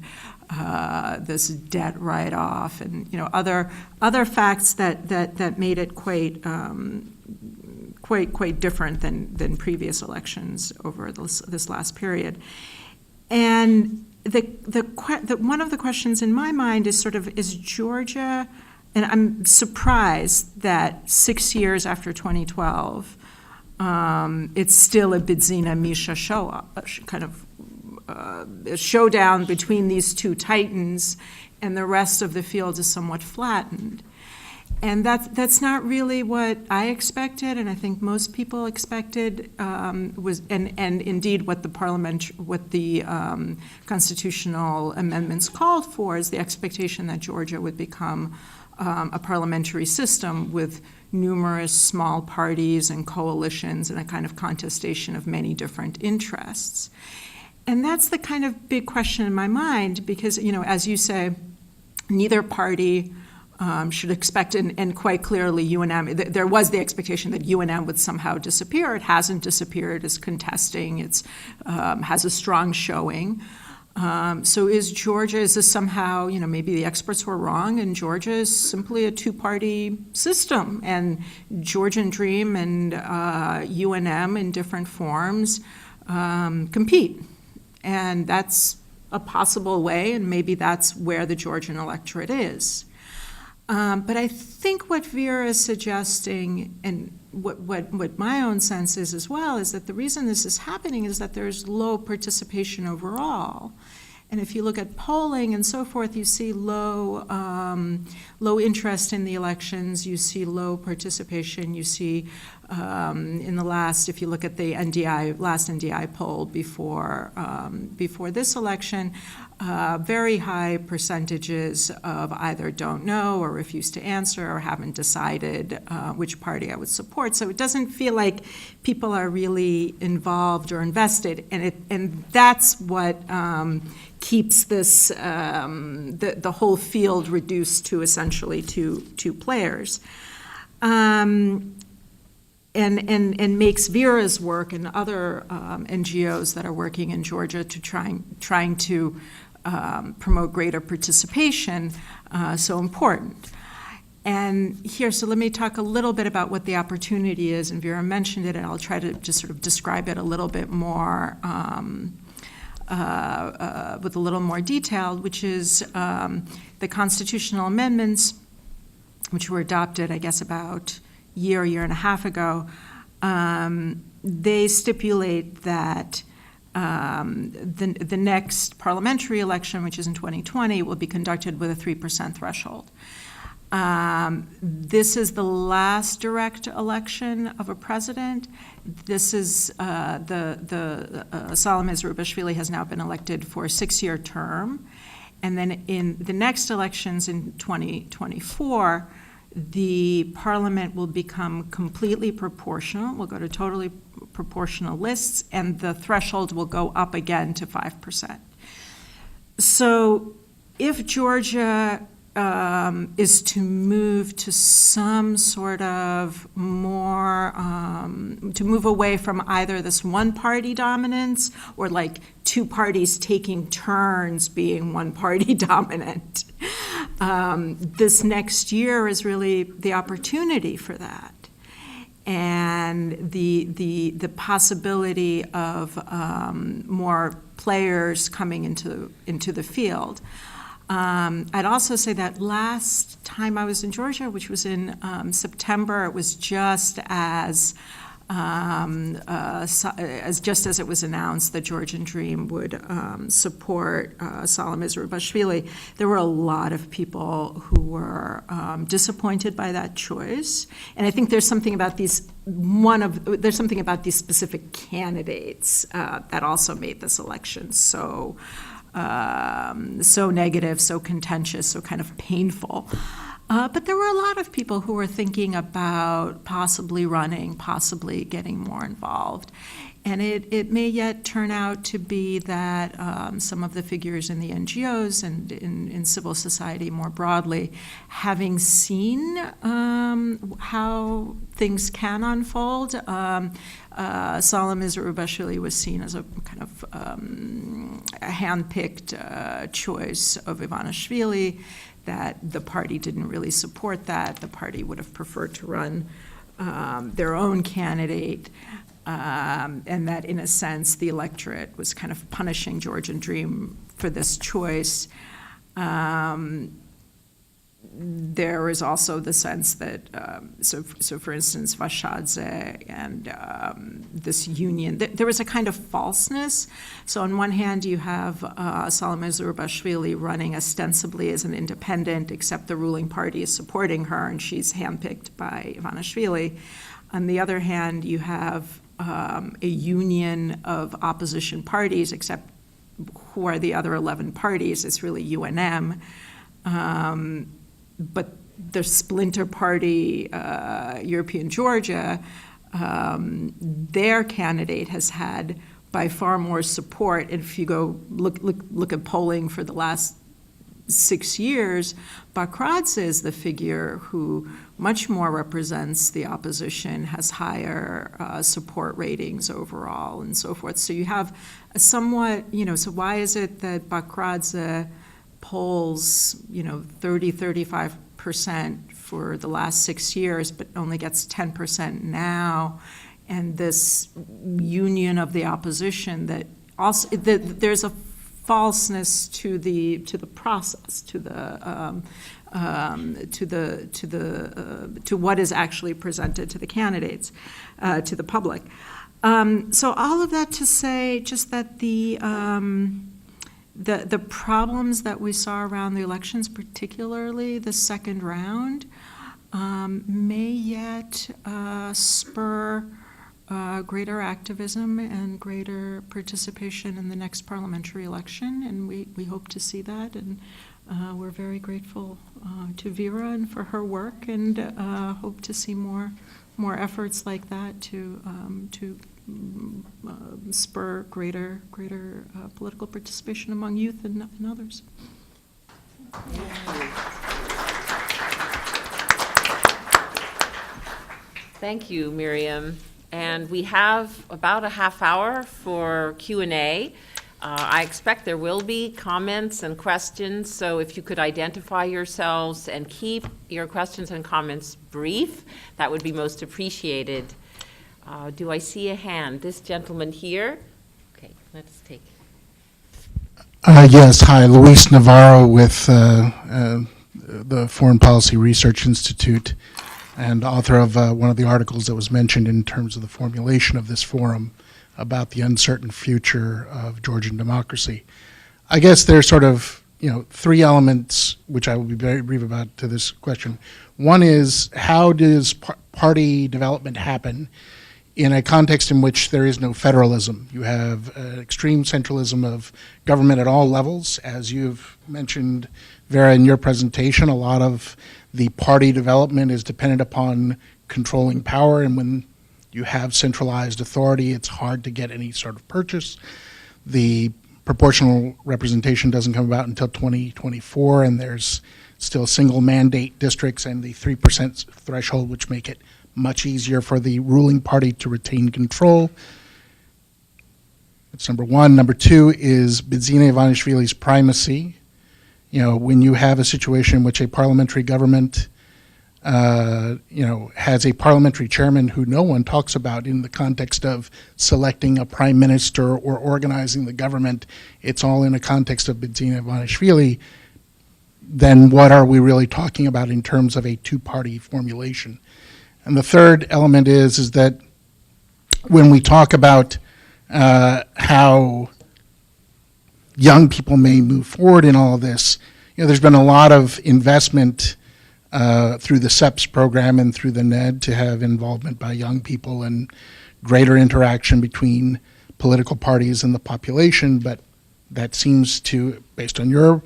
Speaker 3: this debt write-off, and other facts that made it quite different than previous elections over this last period. And one of the questions in my mind is is Georgia, and I'm surprised that 6 years after 2012. It's still a Bidzina-Misha a showdown between these two titans, and the rest of the field is somewhat flattened. And that's not really what I expected, and I think most people expected was, and indeed what the constitutional amendments called for is the expectation that Georgia would become a parliamentary system with numerous small parties and coalitions and a kind of contestation of many different interests. And that's the kind of big question in my mind because, as you say, neither party should expect, and quite clearly UNM, there was the expectation that UNM would somehow disappear. It hasn't disappeared, it's contesting, it's has a strong showing. So is this somehow, maybe the experts were wrong and Georgia is simply a two-party system and Georgian Dream and UNM in different forms compete. And that's a possible way, and maybe that's where the Georgian electorate is. But I think what Vera is suggesting, and what my own sense is as well, is that the reason this is happening is that there's low participation overall. And if you look at polling and so forth, you see low interest in the elections, you see low participation, you see in the last, if you look at the last NDI poll before this election, very high percentages of either don't know or refuse to answer or haven't decided which party I would support. So it doesn't feel like people are really involved or invested, and that's what keeps this the whole field reduced to essentially two players. And makes Vera's work and other NGOs that are working in Georgia to trying to promote greater participation so important. And here, so let me talk a little bit about what the opportunity is, and Vera mentioned it, and I'll try to just sort of describe it a little bit more with a little more detail, which is the constitutional amendments, which were adopted, I guess, about year and a half ago. They stipulate that the next parliamentary election, which is in 2020, will be conducted with a 3% threshold. This is the last direct election of a president. This is Salim Zurabishvili has now been elected for a 6-year term. And then in the next elections in 2024, the parliament will become completely proportional. We'll go to totally proportional lists, and the threshold will go up again to 5%. So if Georgia is to move to some sort of more, to move away from either this one-party dominance or like two parties taking turns being one-party dominant, this next year is really the opportunity for that. And the possibility of more players coming into the field. I'd also say that last time I was in Georgia, which was in September, it was just as it was announced that Georgian Dream would support Salim Zurabishvili. There were a lot of people who were disappointed by that choice, and I think there's something about these specific candidates that also made this election so negative, so contentious, so kind of painful. But there were a lot of people who were thinking about possibly running, possibly getting more involved. And it may yet turn out to be that some of the figures in the NGOs and in civil society more broadly, having seen how things can unfold, Salim Zurabishvili was seen as a kind of a hand-picked choice of Ivanishvili, that the party didn't really support that. The party would have preferred to run their own candidate, and that in a sense the electorate was kind of punishing Georgian Dream for this choice. there is also the sense that, so for instance, Vashadze and this union, there was a kind of falseness. So on one hand, you have Salome Zurabishvili running ostensibly as an independent, except the ruling party is supporting her, and she's handpicked by Ivanishvili. On the other hand, you have a union of opposition parties, except who are the other 11 parties? It's really UNM. But the splinter party, European Georgia, their candidate has had by far more support. And if you go look at polling for the last 6 years, Bakradze is the figure who much more represents the opposition, has higher support ratings overall, and so forth. So you have a somewhat, so why is it that Bakradze polls, 30-35% for the last 6 years, but only gets 10% now, and this union of the opposition that also there's a falseness to the process, to what is actually presented to the candidates, to the public. So all of that to say, just that the problems that we saw around the elections, particularly the second round, may yet spur greater activism and greater participation in the next parliamentary election, and we hope to see that, and we're very grateful to Vera and for her work, and hope to see more efforts like that to spur greater political participation among youth and others.
Speaker 1: Thank you, Miriam. And we have about a half hour for Q&A. I expect there will be comments and questions, so if you could identify yourselves and keep your questions and comments brief, that would be most appreciated. Do I see a hand? This gentleman here. Okay, let's take.
Speaker 4: Yes, hi, Luis Navarro with the Foreign Policy Research Institute, and author of one of the articles that was mentioned in terms of the formulation of this forum about the uncertain future of Georgian democracy. I guess there's sort of, three elements, which I will be very brief about to this question. One is, how does party development happen in a context in which there is no federalism? You have extreme centralism of government at all levels. As you've mentioned, Vera, in your presentation, a lot of the party development is dependent upon controlling power, and when you have centralized authority, it's hard to get any sort of purchase. The proportional representation doesn't come about until 2024, and there's still single mandate districts and the 3% threshold, which make it much easier for the ruling party to retain control. That's number one. Number two is Bidzina Ivanishvili's primacy. When you have a situation in which a parliamentary government has a parliamentary chairman who no one talks about in the context of selecting a prime minister or organizing the government, it's all in a context of Bidzina Ivanishvili, then what are we really talking about in terms of a two-party formulation? And the third element is that when we talk about how young people may move forward in all of this, there's been a lot of investment through the CEPS program and through the NED to have involvement by young people and greater interaction between political parties and the population, but that seems to, based on your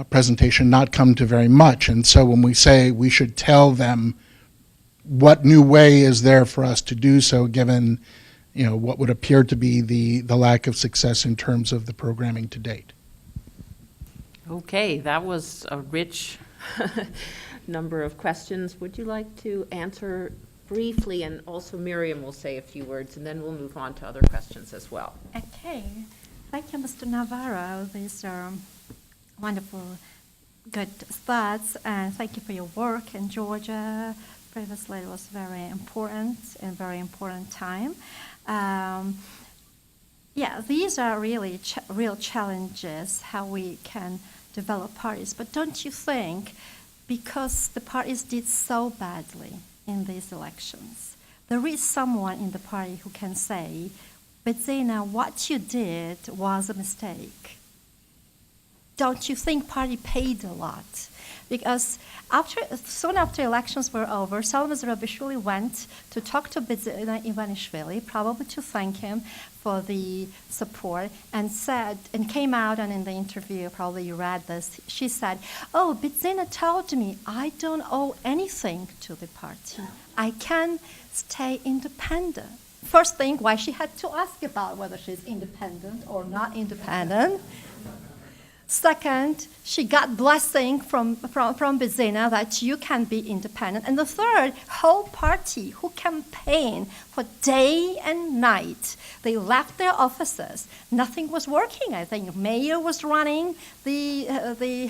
Speaker 4: presentation, not come to very much. And so when we say we should tell them what new way is there for us to do so, given what would appear to be the lack of success in terms of the programming to date.
Speaker 1: Okay, that was a rich number of questions. Would you like to answer briefly, and also Miriam will say a few words, and then we'll move on to other questions as well.
Speaker 2: Okay. Thank you, Mr. Navarro. These are wonderful, good thoughts, and thank you for your work in Georgia. Previously, it was very important and very important time. These are really real challenges, how we can develop parties. But don't you think because the parties did so badly in these elections. There is someone in the party who can say, Bidzina, what you did was a mistake. Don't you think party paid a lot? Because soon after elections were over, Salim Zurabishvili went to talk to Bidzina Ivanishvili, probably to thank him for the support, and came out, and in the interview, probably you read this, she said, oh, Bidzina told me I don't owe anything to the party. I can stay independent. First thing, why she had to ask about whether she's independent or not independent. Second, she got blessing from Bidzina that you can be independent. And the third, whole party who campaigned for day and night. They left their offices. Nothing was working. I think mayor was running the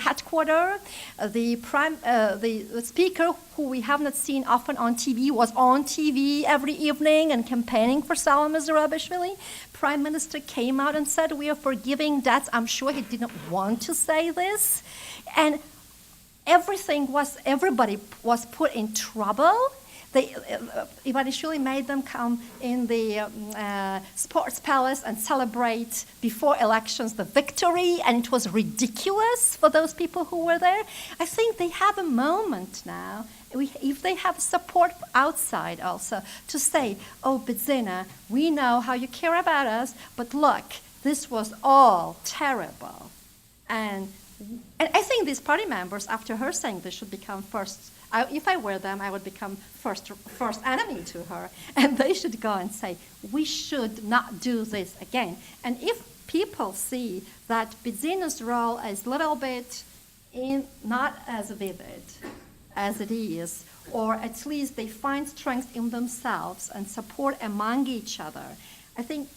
Speaker 2: headquarters. The speaker, who we have not seen often on TV, was on TV every evening and campaigning for Salim Zurabishvili. Prime Minister came out and said, we are forgiving debts. I'm sure he didn't want to say this. And everybody was put in trouble. Ivanishvili made them come in the sports palace and celebrate before elections the victory, and it was ridiculous for those people who were there. I think they have a moment now, if they have support outside also, to say, oh, Bidzina, we know how you care about us, but look, this was all terrible. And I think these party members, after her saying this, should become first. If I were them, I would become first enemy to her. And they should go and say, we should not do this again. And if people see that Bidzina's role is a little bit not as vivid as it is, or at least they find strength in themselves and support among each other, I think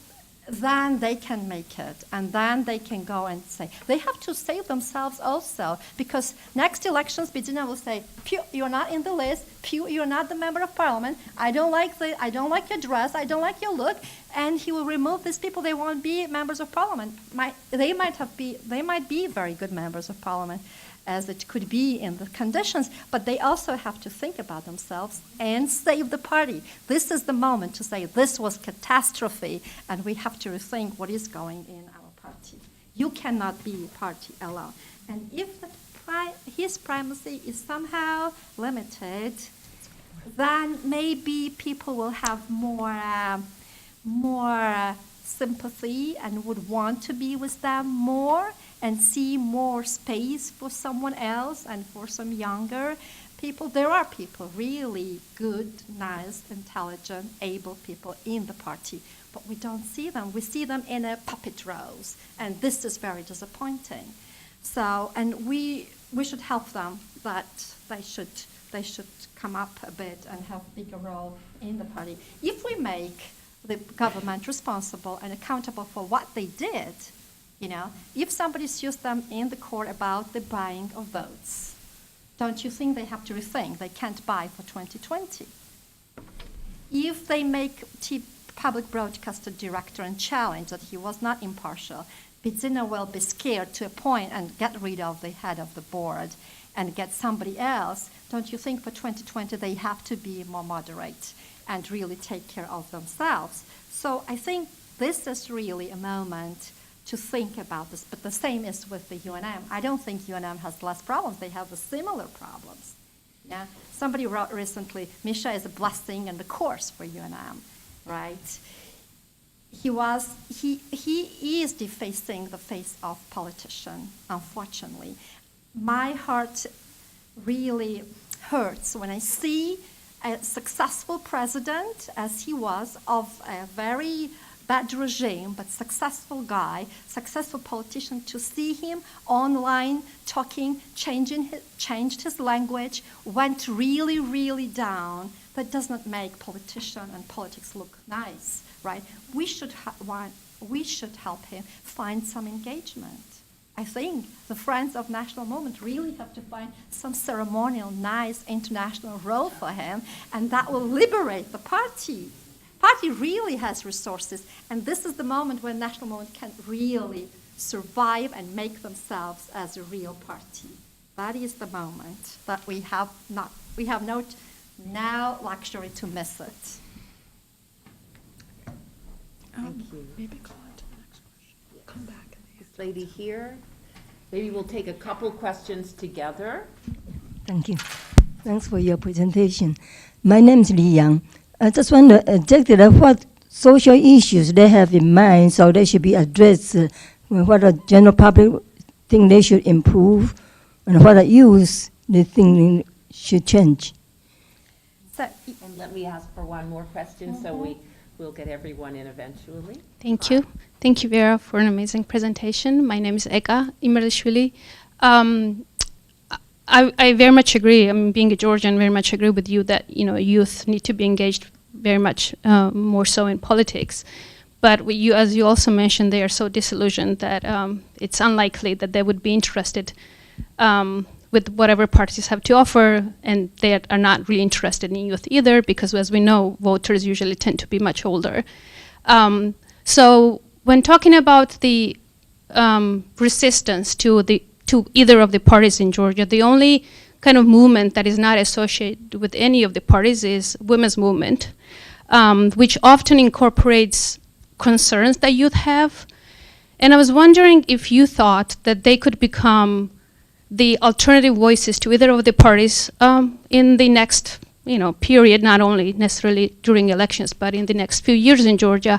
Speaker 2: then they can make it, and then they can go and say, they have to save themselves also, because next elections, Bidzina will say, Pew, you're not in the list, Pew, you're not the member of parliament, I don't like your dress, I don't like your look, and he will remove these people. They won't be members of parliament. They might be very good members of parliament, as it could be in the conditions, but they also have to think about themselves and save the party. This is the moment to say this was catastrophe, and we have to rethink what is going in our party. You cannot be a party alone. And if his primacy is somehow limited, then maybe people will have more sympathy and would want to be with them more, and see more space for someone else and for some younger people. There are people, really good, nice, intelligent, able people in the party, but we don't see them. We see them in a puppet roles, and this is very disappointing. So, and we should help them, that they should come up a bit and have a bigger role in the party. If we make the government responsible and accountable for what they did, if somebody sues them in the court about the buying of votes, don't you think they have to rethink? They can't buy for 2020. If they make public broadcaster director and challenge that he was not impartial, Bidzina will be scared to appoint and get rid of the head of the board and get somebody else. Don't you think for 2020 they have to be more moderate and really take care of themselves? So I think this is really a moment to think about this, but the same is with the UNM. I don't think UNM has less problems. They have the similar problems. Yeah, somebody wrote recently, Misha is a blessing and the curse for UNM, right? He is defacing the face of politician, unfortunately. My heart really hurts when I see a successful president, as he was, of a very bad regime, but successful guy, successful politician, to see him online talking, changed his language, went really, really down. That does not make politician and politics look nice, right? We should help him find some engagement. I think the Friends of National Movement really have to find some ceremonial, nice international role for him, and that will liberate the party. Party really has resources, and this is the moment when National Movement can really survive and make themselves as a real party. That is the moment that we have no now luxury to miss it.
Speaker 1: Thank you.
Speaker 3: Maybe go on to the next question. Come back.
Speaker 1: This lady here, maybe we'll take a couple questions together.
Speaker 5: Thank you. Thanks for your presentation. My name is Li Yang. I just want to exactly what social issues they have in mind, so they should be addressed. What the general public think they should improve, and what the youth they think should change.
Speaker 2: So,
Speaker 1: And let me ask for one more question, so we'll get everyone in eventually.
Speaker 6: Thank you. Thank you, Vera, for an amazing presentation. My name is Eka Imerishvili. I very much agree. I mean, being a Georgian, very much agree with you that youth need to be engaged very much more so in politics. But as you also mentioned, they are so disillusioned that it's unlikely that they would be interested with whatever parties have to offer, and they are not really interested in youth either, because as we know, voters usually tend to be much older. So when talking about the resistance to either of the parties in Georgia, the only kind of movement that is not associated with any of the parties is women's movement, which often incorporates concerns that youth have. And I was wondering if you thought that they could become the alternative voices to either of the parties in the next period, not only necessarily during elections, but in the next few years in Georgia,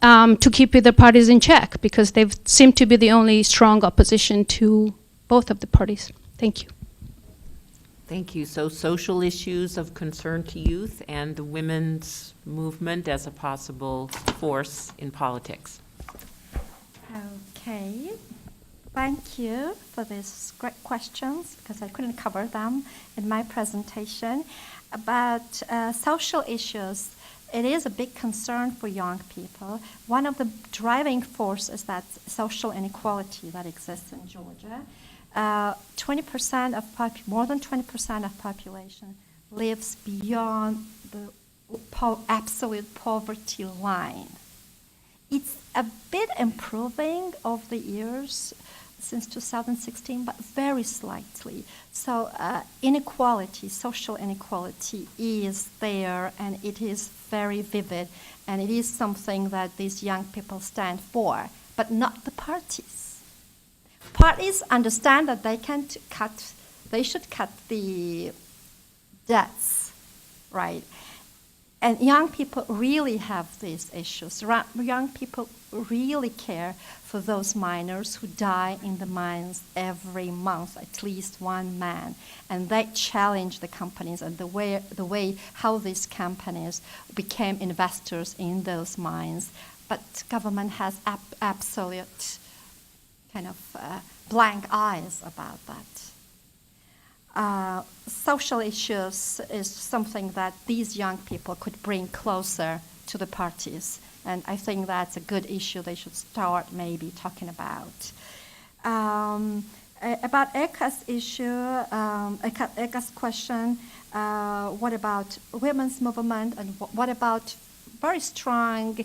Speaker 6: to keep either parties in check, because they seem to be the only strong opposition to both of the parties. Thank you.
Speaker 1: Thank you. So social issues of concern to youth and the women's movement as a possible force in politics.
Speaker 2: okay. Thank you for these great questions, because I couldn't cover them in my presentation. About social issues, it is a big concern for young people. One of the driving forces is that social inequality that exists in Georgia. 20% of more than 20% of population lives beyond the absolute poverty line. It's a bit improving over the years since 2016, but very slightly. So inequality, social inequality is there, and it is very vivid, and it is something that these young people stand for, but not the parties. Parties understand that they should cut the debts, right? And young people really have these issues. Young people really care for those miners who die in the mines every month, at least one man. And they challenge the companies and the way how these companies became investors in those mines. But government has absolute kind of blank eyes about that. Social issues is something that these young people could bring closer to the parties, and I think that's a good issue they should start maybe talking about. About Eka's issue, Eka's question, what about women's movement, and what about very strong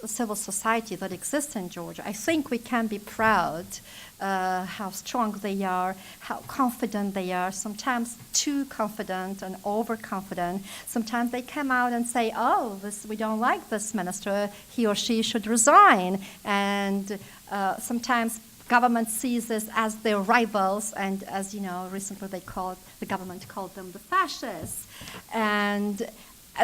Speaker 2: civil society that exists in Georgia? I think we can be proud how strong they are, how confident they are, sometimes too confident and overconfident. Sometimes they come out and say, we don't like this minister, he or she should resign. And sometimes government sees this as their rivals, and as you know, recently the government called them the fascists. And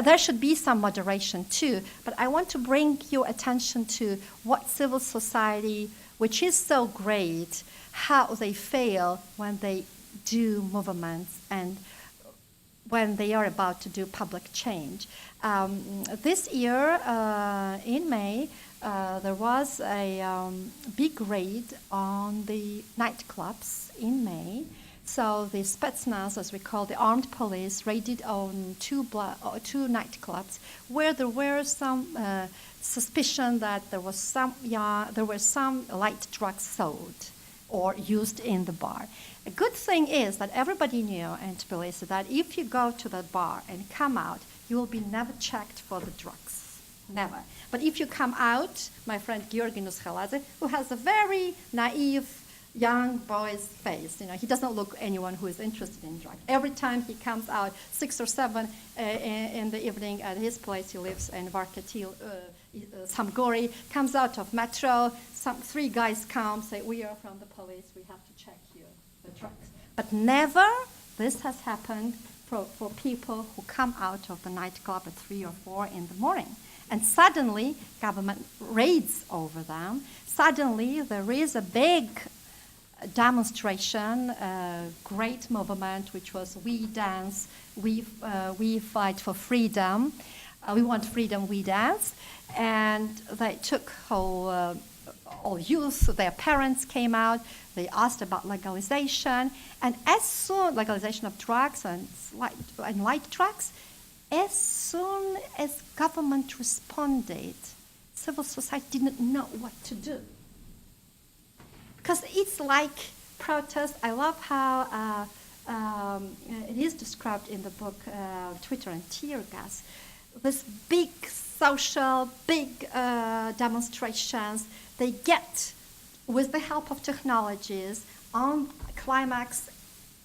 Speaker 2: there should be some moderation too, but I want to bring your attention to what civil society, which is so great, how they fail when they do movements and when they are about to do public change. This year, in May, there was a big raid on the nightclubs in May. So the Spetsnaz, as we call the armed police, raided on two nightclubs where there were some suspicion that there were some light drugs sold or used in the bar. A good thing is that everybody knew in Tbilisi that if you go to the bar and come out, you will be never checked for the drugs, never. But if you come out, my friend Georgian, who has a very naive young boy's face. He doesn't look anyone who is interested in drugs. Every time he comes out, 6 or 7 in the evening at his place, he lives in Varkatil, Samgori, comes out of metro. 3 guys come, say, we are from the police, we have to check you, the drugs. But never this has happened for people who come out of the nightclub at 3 or 4 in the morning. And suddenly, government raids over them. Suddenly, there is a big demonstration, great movement, which was We Dance, we fight for freedom. We want freedom, we dance. And they took all youth, their parents came out, they asked about legalization, and as soon, legalization of drugs and light drugs, as soon as government responded, civil society didn't know what to do. Because it's like protest. I love how it is described in the book Twitter and Tear Gas. This big social, demonstrations, they get, with the help of technologies, on climax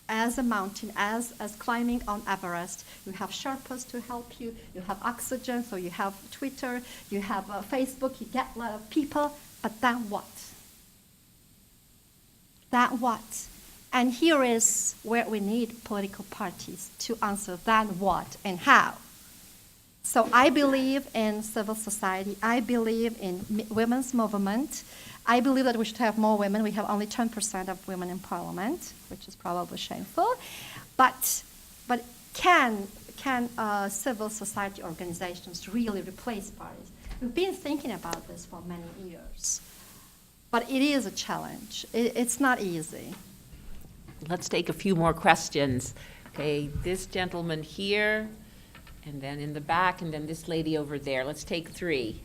Speaker 2: as a mountain, as climbing on Everest. You have Sherpas to help you, you have oxygen, so you have Twitter, you have Facebook, you get a lot of people, but then what? Then what? And here is where we need political parties to answer then what and how. So I believe in civil society. I believe in women's movement. I believe that we should have more women. We have only 10% of women in parliament, which is probably shameful. But can civil society organizations really replace parties? We've been thinking about this for many years. But it is a challenge. It's not easy.
Speaker 1: Let's take a few more questions. Okay, this gentleman here, and then in the back, and then this lady over there. Let's take 3.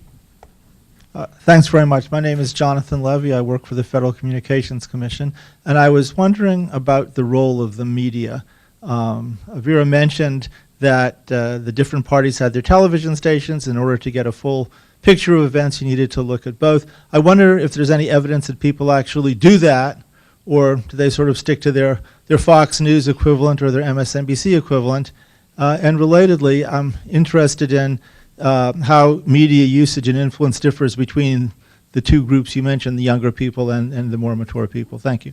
Speaker 7: Thanks very much. My name is Jonathan Levy. I work for the Federal Communications Commission, and I was wondering about the role of the media. Vera mentioned that the different parties had their television stations. In order to get a full picture of events, you needed to look at both. I wonder if there's any evidence that people actually do that, or do they sort of stick to their Fox News equivalent or their MSNBC equivalent? And relatedly, I'm interested in how media usage and influence differs between the 2 groups you mentioned, the younger people and the more mature people. Thank you.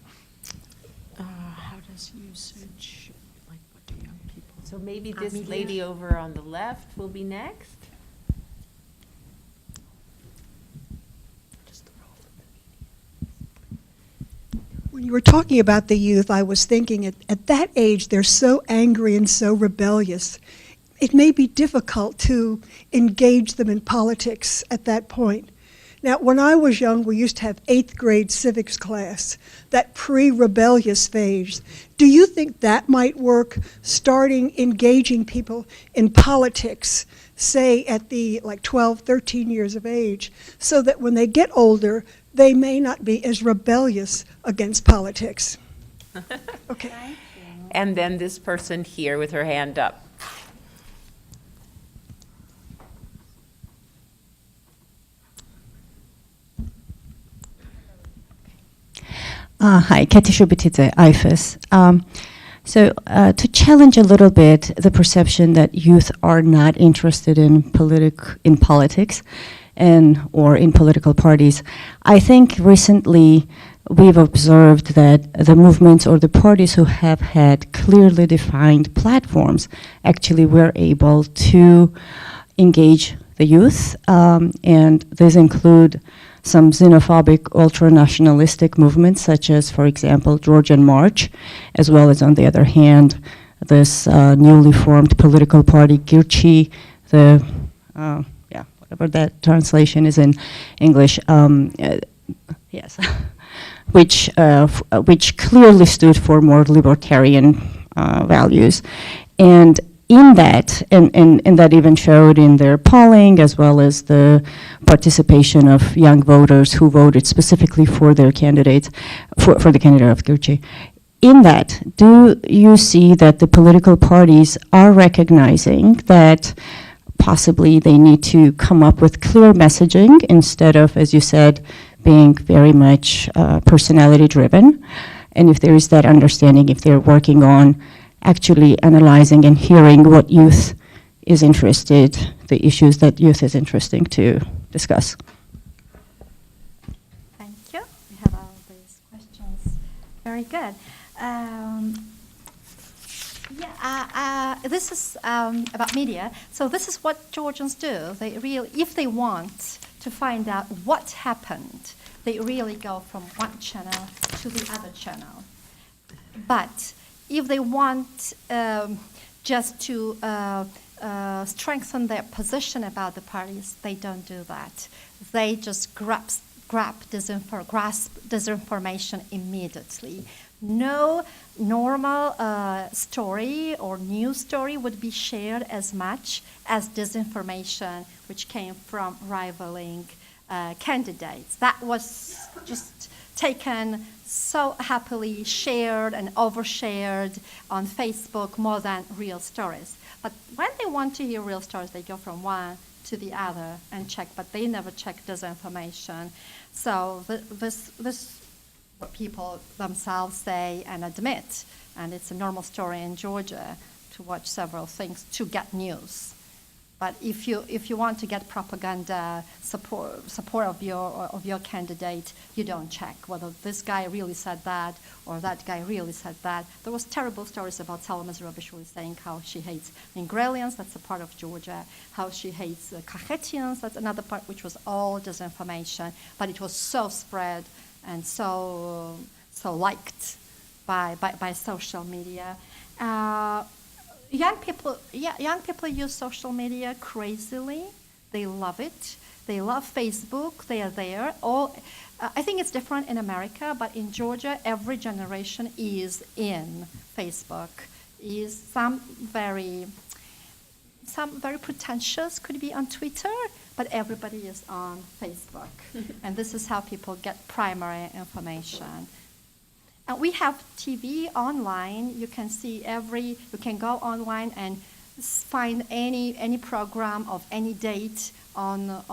Speaker 3: How does usage, like what do young people?
Speaker 1: So maybe this lady over on the left will be next.
Speaker 8: When you were talking about the youth, I was thinking at that age, they're so angry and so rebellious. It may be difficult to engage them in politics at that point. Now, when I was young, we used to have 8th grade civics class, that pre-rebellious phase. Do you think that might work, starting engaging people in politics, say at the 12, 13 years of age, so that when they get older, they may not be as rebellious against politics? Okay.
Speaker 1: And then this person here with her hand up.
Speaker 9: Hi, Katy Shubitidze, IFES. So to challenge a little bit the perception that youth are not interested in politics or in political parties, I think recently we've observed that the movements or the parties who have had clearly defined platforms actually were able to engage the youth, and these include some xenophobic, ultra-nationalistic movements, such as, for example, Georgian March, as well as, on the other hand, this newly formed political party, Girchi, whatever that translation is in English, yes, which clearly stood for more libertarian values. And in that, and that even showed in their polling, as well as the participation of young voters who voted specifically for their candidates, for the candidate of Girchi. In that, do you see that the political parties are recognizing that possibly they need to come up with clear messaging instead of, as you said, being very much personality driven. And if there is that understanding, if they're working on actually analyzing and hearing what youth is interested, the issues that youth is interesting to discuss.
Speaker 2: Thank you. We have all these questions. Very good. This is about media. So this is what Georgians do. They really, if they want to find out what happened, they really go from one channel to the other channel. But if they want just to strengthen their position about the parties, they don't do that. They just grasp disinformation immediately. No normal story or news story would be shared as much as disinformation, which came from rivaling candidates. That was just taken so happily, shared and overshared on Facebook more than real stories. But when they want to hear real stories, they go from one to the other and check, but they never check disinformation. So this what people themselves say and admit, and it's a normal story in Georgia to watch several things to get news. But if you want to get propaganda support of your candidate, you don't check whether this guy really said that or that guy really said that. There was terrible stories about Salome Zurabishvili saying how she hates Mingrelians, that's a part of Georgia, how she hates Kahetians, that's another part, which was all disinformation, but it was so spread and so liked by social media. Young people use social media crazily. They love it. They love Facebook. They are there. I think it's different in America, but in Georgia, every generation is in Facebook. Some very pretentious could be on Twitter, but everybody is on Facebook. And this is how people get primary information. And we have TV online. You can see you can go online and find any program of any date on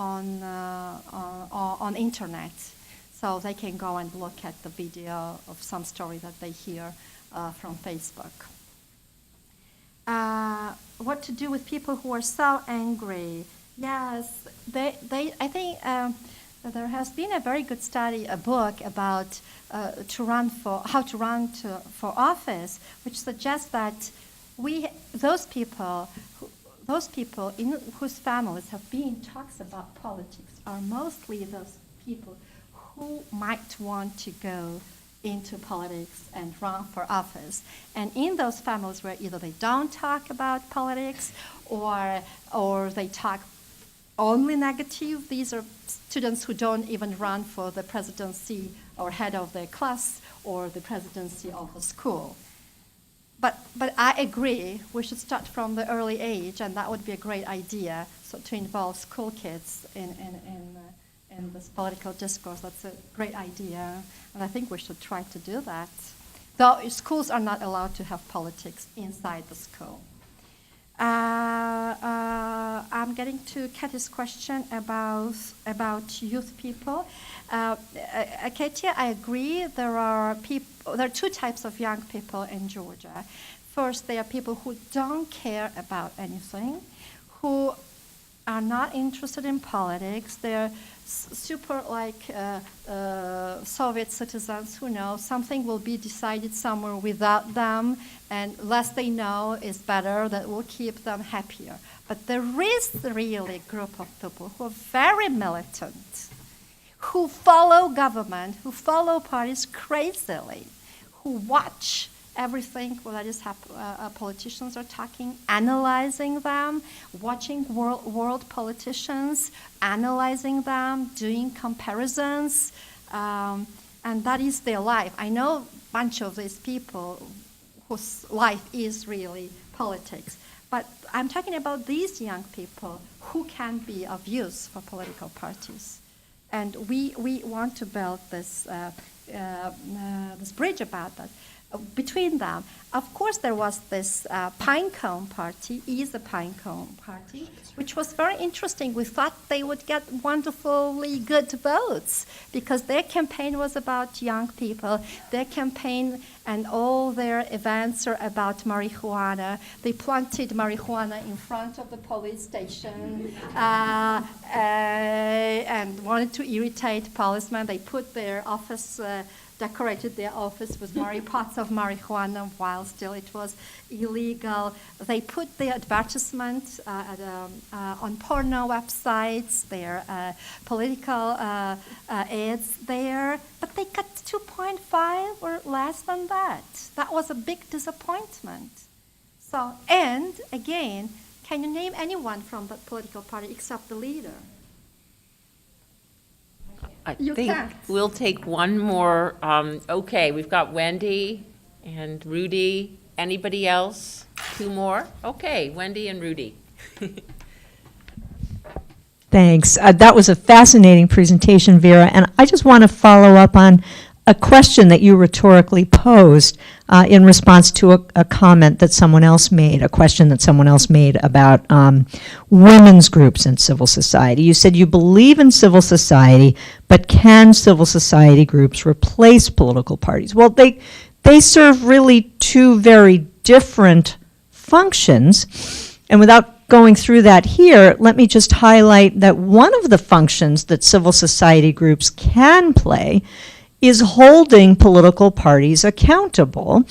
Speaker 2: internet. So they can go and look at the video of some story that they hear from Facebook. What to do with people who are so angry? Yes, I think there has been a very good study, a book about how to run for office, which suggests that those people in whose families have been talks about politics are mostly those people who might want to go into politics and run for office. And in those families where either they don't talk about politics or they talk only negative, these are students who don't even run for the presidency or head of their class or the presidency of the school. But I agree, we should start from the early age, and that would be a great idea, so to involve school kids in this political discourse. That's a great idea, and I think we should try to do that. Though schools are not allowed to have politics inside the school. I'm getting to Kathy's question about youth people. Katia, I agree. There are two types of young people in Georgia. First, they are people who don't care about anything, who are not interested in politics. They're super like Soviet citizens who know something will be decided somewhere without them, and less they know is better. That will keep them happier. But there is really a group of people who are very militant, who follow government, who follow parties crazily, who watch everything that is politicians are talking, analyzing them, watching world politicians, analyzing them, doing comparisons, and that is their life. I know a bunch of these people whose life is really politics, but I'm talking about these young people who can be of use for political parties. And we want to build this bridge about that. between them. Of course, there was this Pinecone Party, the Pinecone Party, which was very interesting. We thought they would get wonderfully good votes because their campaign was about young people. Their campaign and all their events are about marijuana. They planted marijuana in front of the police station and wanted to irritate policemen. They put their office decorated their office with pots of marijuana while still it was illegal. They put their advertisement on porno websites, their political ads there, but they got 2.5 or less than that. That was a big disappointment. So, and again, can you name anyone from that political party except the leader?
Speaker 1: I
Speaker 2: You
Speaker 1: think
Speaker 2: can't.
Speaker 1: we'll take one more. Okay, we've got Wendy and Rudy. Anybody else? Two more? Okay, Wendy and Rudy.
Speaker 10: Thanks. That was a fascinating presentation, Vera, and I just want to follow up on a question that you rhetorically posed in response to a comment that someone else made, a question that someone else made about women's groups in civil society. You said you believe in civil society, but can civil society groups replace political parties? Well, they serve really two very different functions, and without going through that here, let me just highlight that one of the functions that civil society groups can play is holding political parties accountable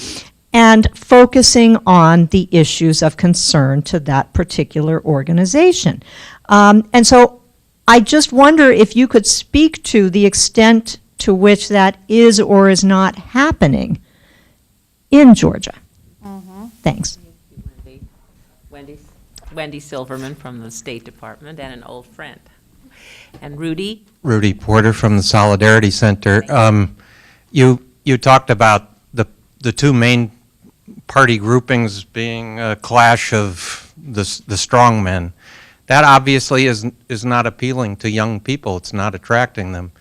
Speaker 10: and focusing on the issues of concern to that particular organization. And so I just wonder if you could speak to the extent to which that is or is not happening in Georgia. Thanks.
Speaker 1: Wendy Silverman from the State Department and an old friend. And Rudy?
Speaker 11: Rudy Porter from the Solidarity Center. You talked about the two main party groupings being a clash of the strongmen. That obviously is not appealing to young people. It's not attracting them.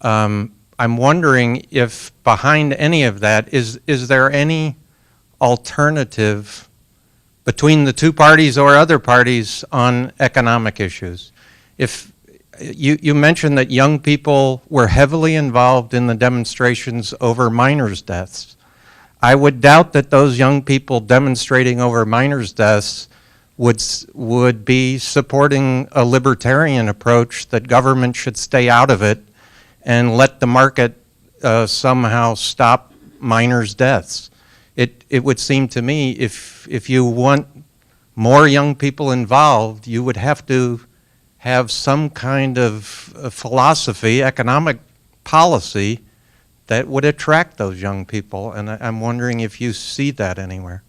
Speaker 11: I'm wondering if behind any of that, is there any alternative between the two parties or other parties on economic issues? If you mentioned that young people were heavily involved in the demonstrations over miners' deaths. I would doubt that those young people demonstrating over miners' deaths would be supporting a libertarian approach that government should stay out of it and let the market somehow stop miners' deaths. It would seem to me if you want more young people involved, you would have to have some kind of philosophy, economic policy that would attract those young people. And I'm wondering if you see that anywhere.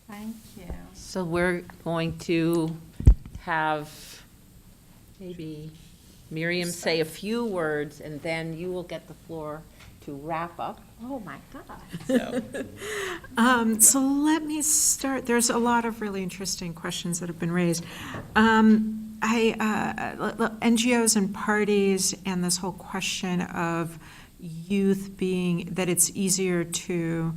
Speaker 2: Thank you.
Speaker 1: So we're going to have maybe Miriam say a few words, and then you will get the floor to wrap up.
Speaker 2: Oh my God.
Speaker 3: So let me start. There's a lot of really interesting questions that have been raised. NGOs and parties and this whole question of youth being, that it's easier to,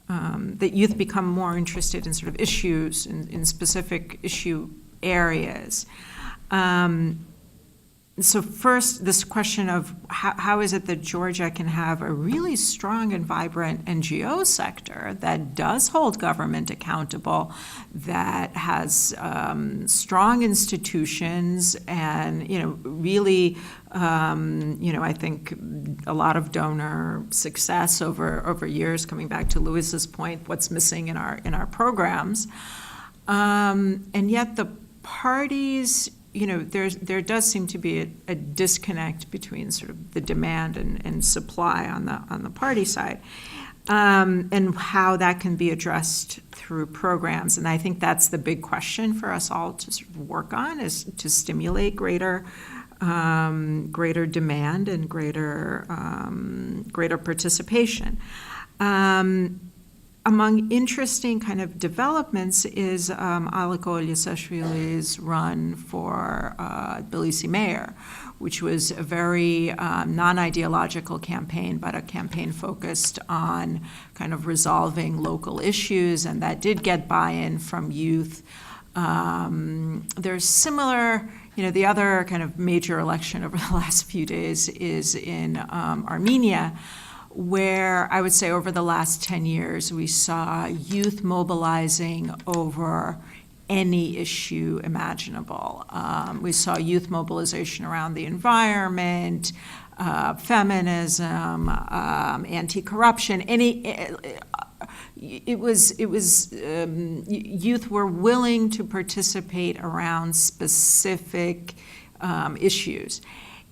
Speaker 3: that youth become more interested in sort of issues, in specific issue areas. So first, this question of how is it that Georgia can have a really strong and vibrant NGO sector that does hold government accountable, that has strong institutions and, really, I think a lot of donor success over years, coming back to Louis's point, what's missing in our programs. And yet the parties, there does seem to be a disconnect between sort of the demand and supply on the party side, and how that can be addressed through programs. And I think that's the big question for us all to sort of work on, is to stimulate greater demand and greater participation. among interesting kind of developments is Aliko Ilyasashvili's run for Tbilisi mayor, which was a very non-ideological campaign, but a campaign focused on kind of resolving local issues, and that did get buy-in from youth. There's similar, the other kind of major election over the last few days is in Armenia, where I would say over the last 10 years, we saw youth mobilizing over any issue imaginable. We saw youth mobilization around the environment, feminism, anti-corruption, youth were willing to participate around specific issues.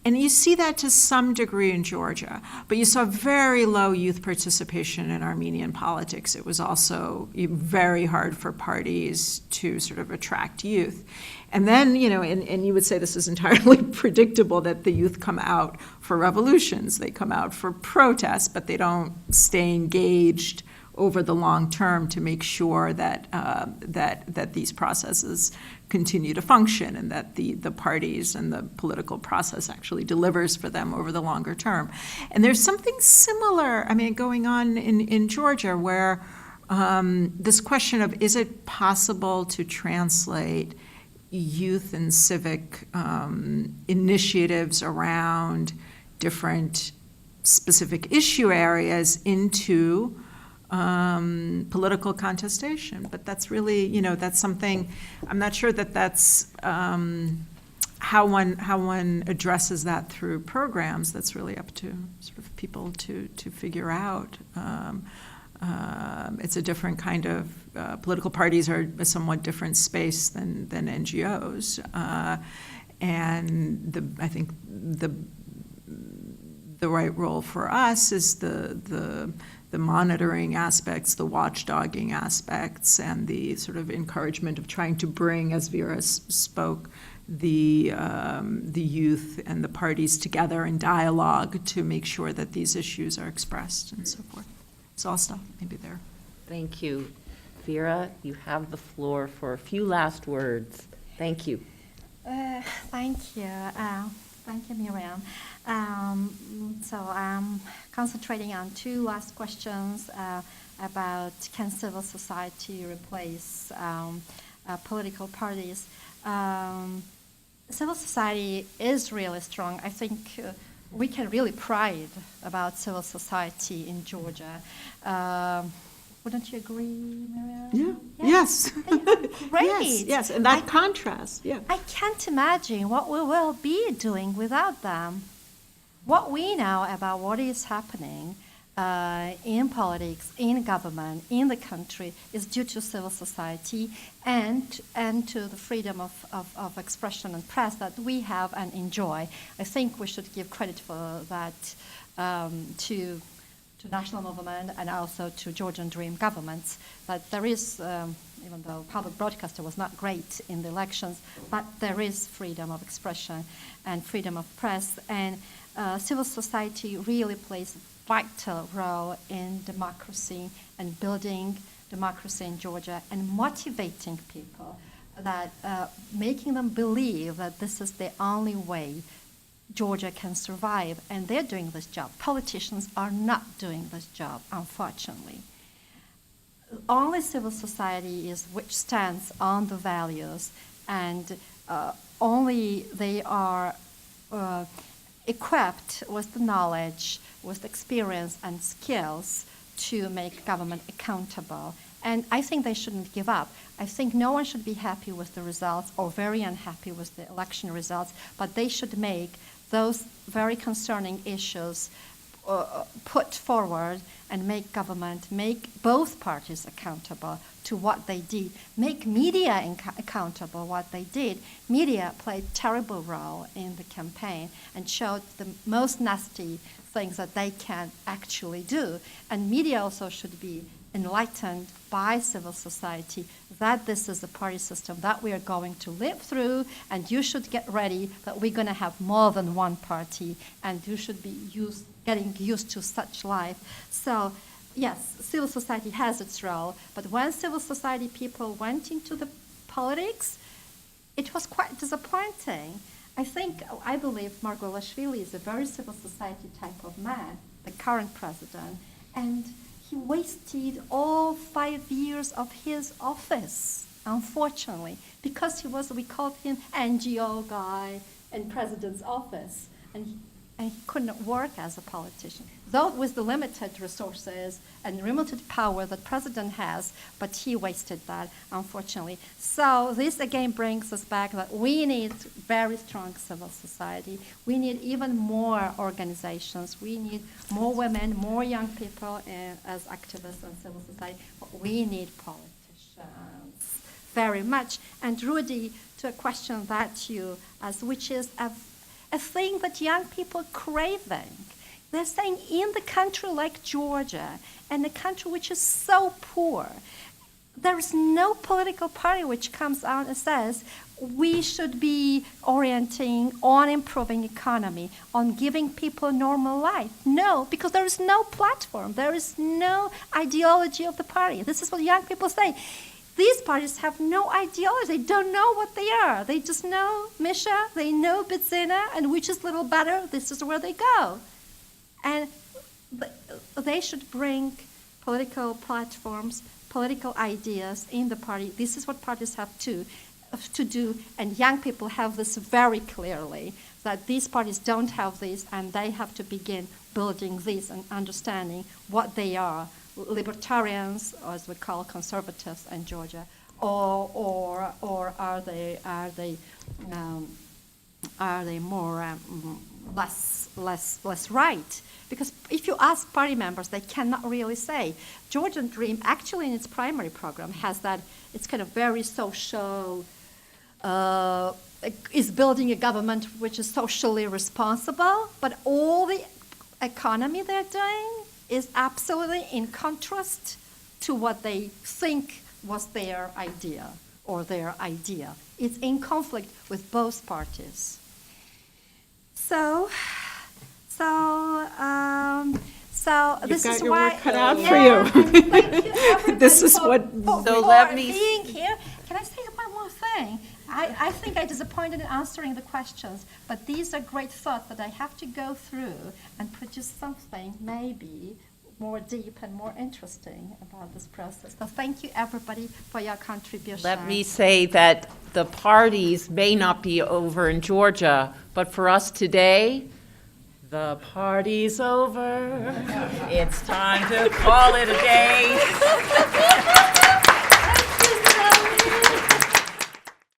Speaker 3: And you see that to some degree in Georgia, but you saw very low youth participation in Armenian politics. It was also very hard for parties to sort of attract youth. And then, and you would say this is entirely predictable that the youth come out for revolutions, they come out for protests, but they don't stay engaged over the long term to make sure that that these processes continue to function and that the parties and the political process actually delivers for them over the longer term. And there's something similar, going on in Georgia where this question of is it possible to translate youth and civic initiatives around different specific issue areas into political contestation, but that's really, that's something. I'm not sure that that's how one addresses that through programs. That's really up to sort of people to figure out. It's a different kind of political parties are a somewhat different space than NGOs, and I think the right role for us is the monitoring aspects, the watchdogging aspects, and the sort of encouragement of trying to bring, as Vera spoke, the youth and the parties together in dialogue to make sure that these issues are expressed and so forth. So I'll stop maybe there.
Speaker 1: Thank you. Vera, you have the floor for a few last words. Thank you.
Speaker 2: Thank you. Thank you, Miriam. So I'm concentrating on two last questions about can civil society replace political parties. Civil society is really strong. I think we can really pride about civil society in Georgia. Wouldn't you agree, Miriam?
Speaker 3: Yeah. Yes.
Speaker 2: Great.
Speaker 3: Yes. And that contrast. Yeah.
Speaker 2: I can't imagine what we will be doing without them. What we know about what is happening in politics, in government, in the country is due to civil society and to the freedom of expression and press that we have and enjoy. I think we should give credit for that to national movement and also to Georgian Dream governments. But there is, even though public broadcaster was not great in the elections, but there is freedom of expression and freedom of press, and civil society really plays a vital role in democracy and building democracy in Georgia and motivating people, that making them believe that this is the only way Georgia can survive, and they're doing this job. Politicians are not doing this job, unfortunately. Only civil society is which stands on the values, and only they are equipped with the knowledge, with experience and skills to make government accountable. And I think they shouldn't give up. I think no one should be happy with the results or very unhappy with the election results, but they should make those very concerning issues put forward and make government, make both parties accountable to what they did, make media accountable what they did. Media played a terrible role in the campaign and showed the most nasty things that they can actually do. And media also should be enlightened by civil society that this is a party system that we are going to live through, and you should get ready that we're going to have more than one party, and you should be getting used to such life. So yes, civil society has its role, but when civil society people went into the politics, it was quite disappointing. I believe Margvelashvili is a very civil society type of man, the current president, and he wasted all 5 years of his office, unfortunately, because we called him NGO guy in president's office, and he couldn't work as a politician. Though with the limited resources and limited power that president has, but he wasted that, unfortunately. So this again brings us back that we need very strong civil society. We need even more organizations. We need more women, more young people as activists in civil society. But we need politicians very much. And Rudy, to a question that you asked, which is a thing that young people are craving. They're saying in the country like Georgia, and a country which is so poor, there is no political party which comes out and says we should be orienting on improving economy, on giving people a normal life. No, because there is no platform. There is no ideology of the party. This is what young people say. These parties have no ideology. They don't know what they are. They just know Misha, they know Bidzina, and which is a little better, this is where they go. And they should bring political platforms, political ideas in the party. This is what parties have to do, and young people have this very clearly, that these parties don't have this, and they have to begin building this and understanding what they are. Libertarians, or as we call conservatives in Georgia, or are they more less right? Because if you ask party members, they cannot really say. Georgian Dream, actually, in its primary program, has that. It's kind of very social. Is building a government which is socially responsible, but all the economy they're doing is absolutely in contrast to what they think was their idea or their idea. It's in conflict with both parties. So this is
Speaker 3: your
Speaker 2: why.
Speaker 3: work cut out
Speaker 2: yeah,
Speaker 3: for you.
Speaker 2: and thank you everybody
Speaker 3: This is
Speaker 2: for,
Speaker 3: what-
Speaker 2: for,
Speaker 1: So
Speaker 2: for
Speaker 1: let me-
Speaker 2: being here. Can I say one more thing? I think I disappointed in answering the questions, but these are great thoughts that I have to go through and produce something maybe more deep and more interesting about this process. So thank you, everybody, for your contribution.
Speaker 1: Let me say that the parties may not be over in Georgia, but for us today, the party's over. It's time to call it a day.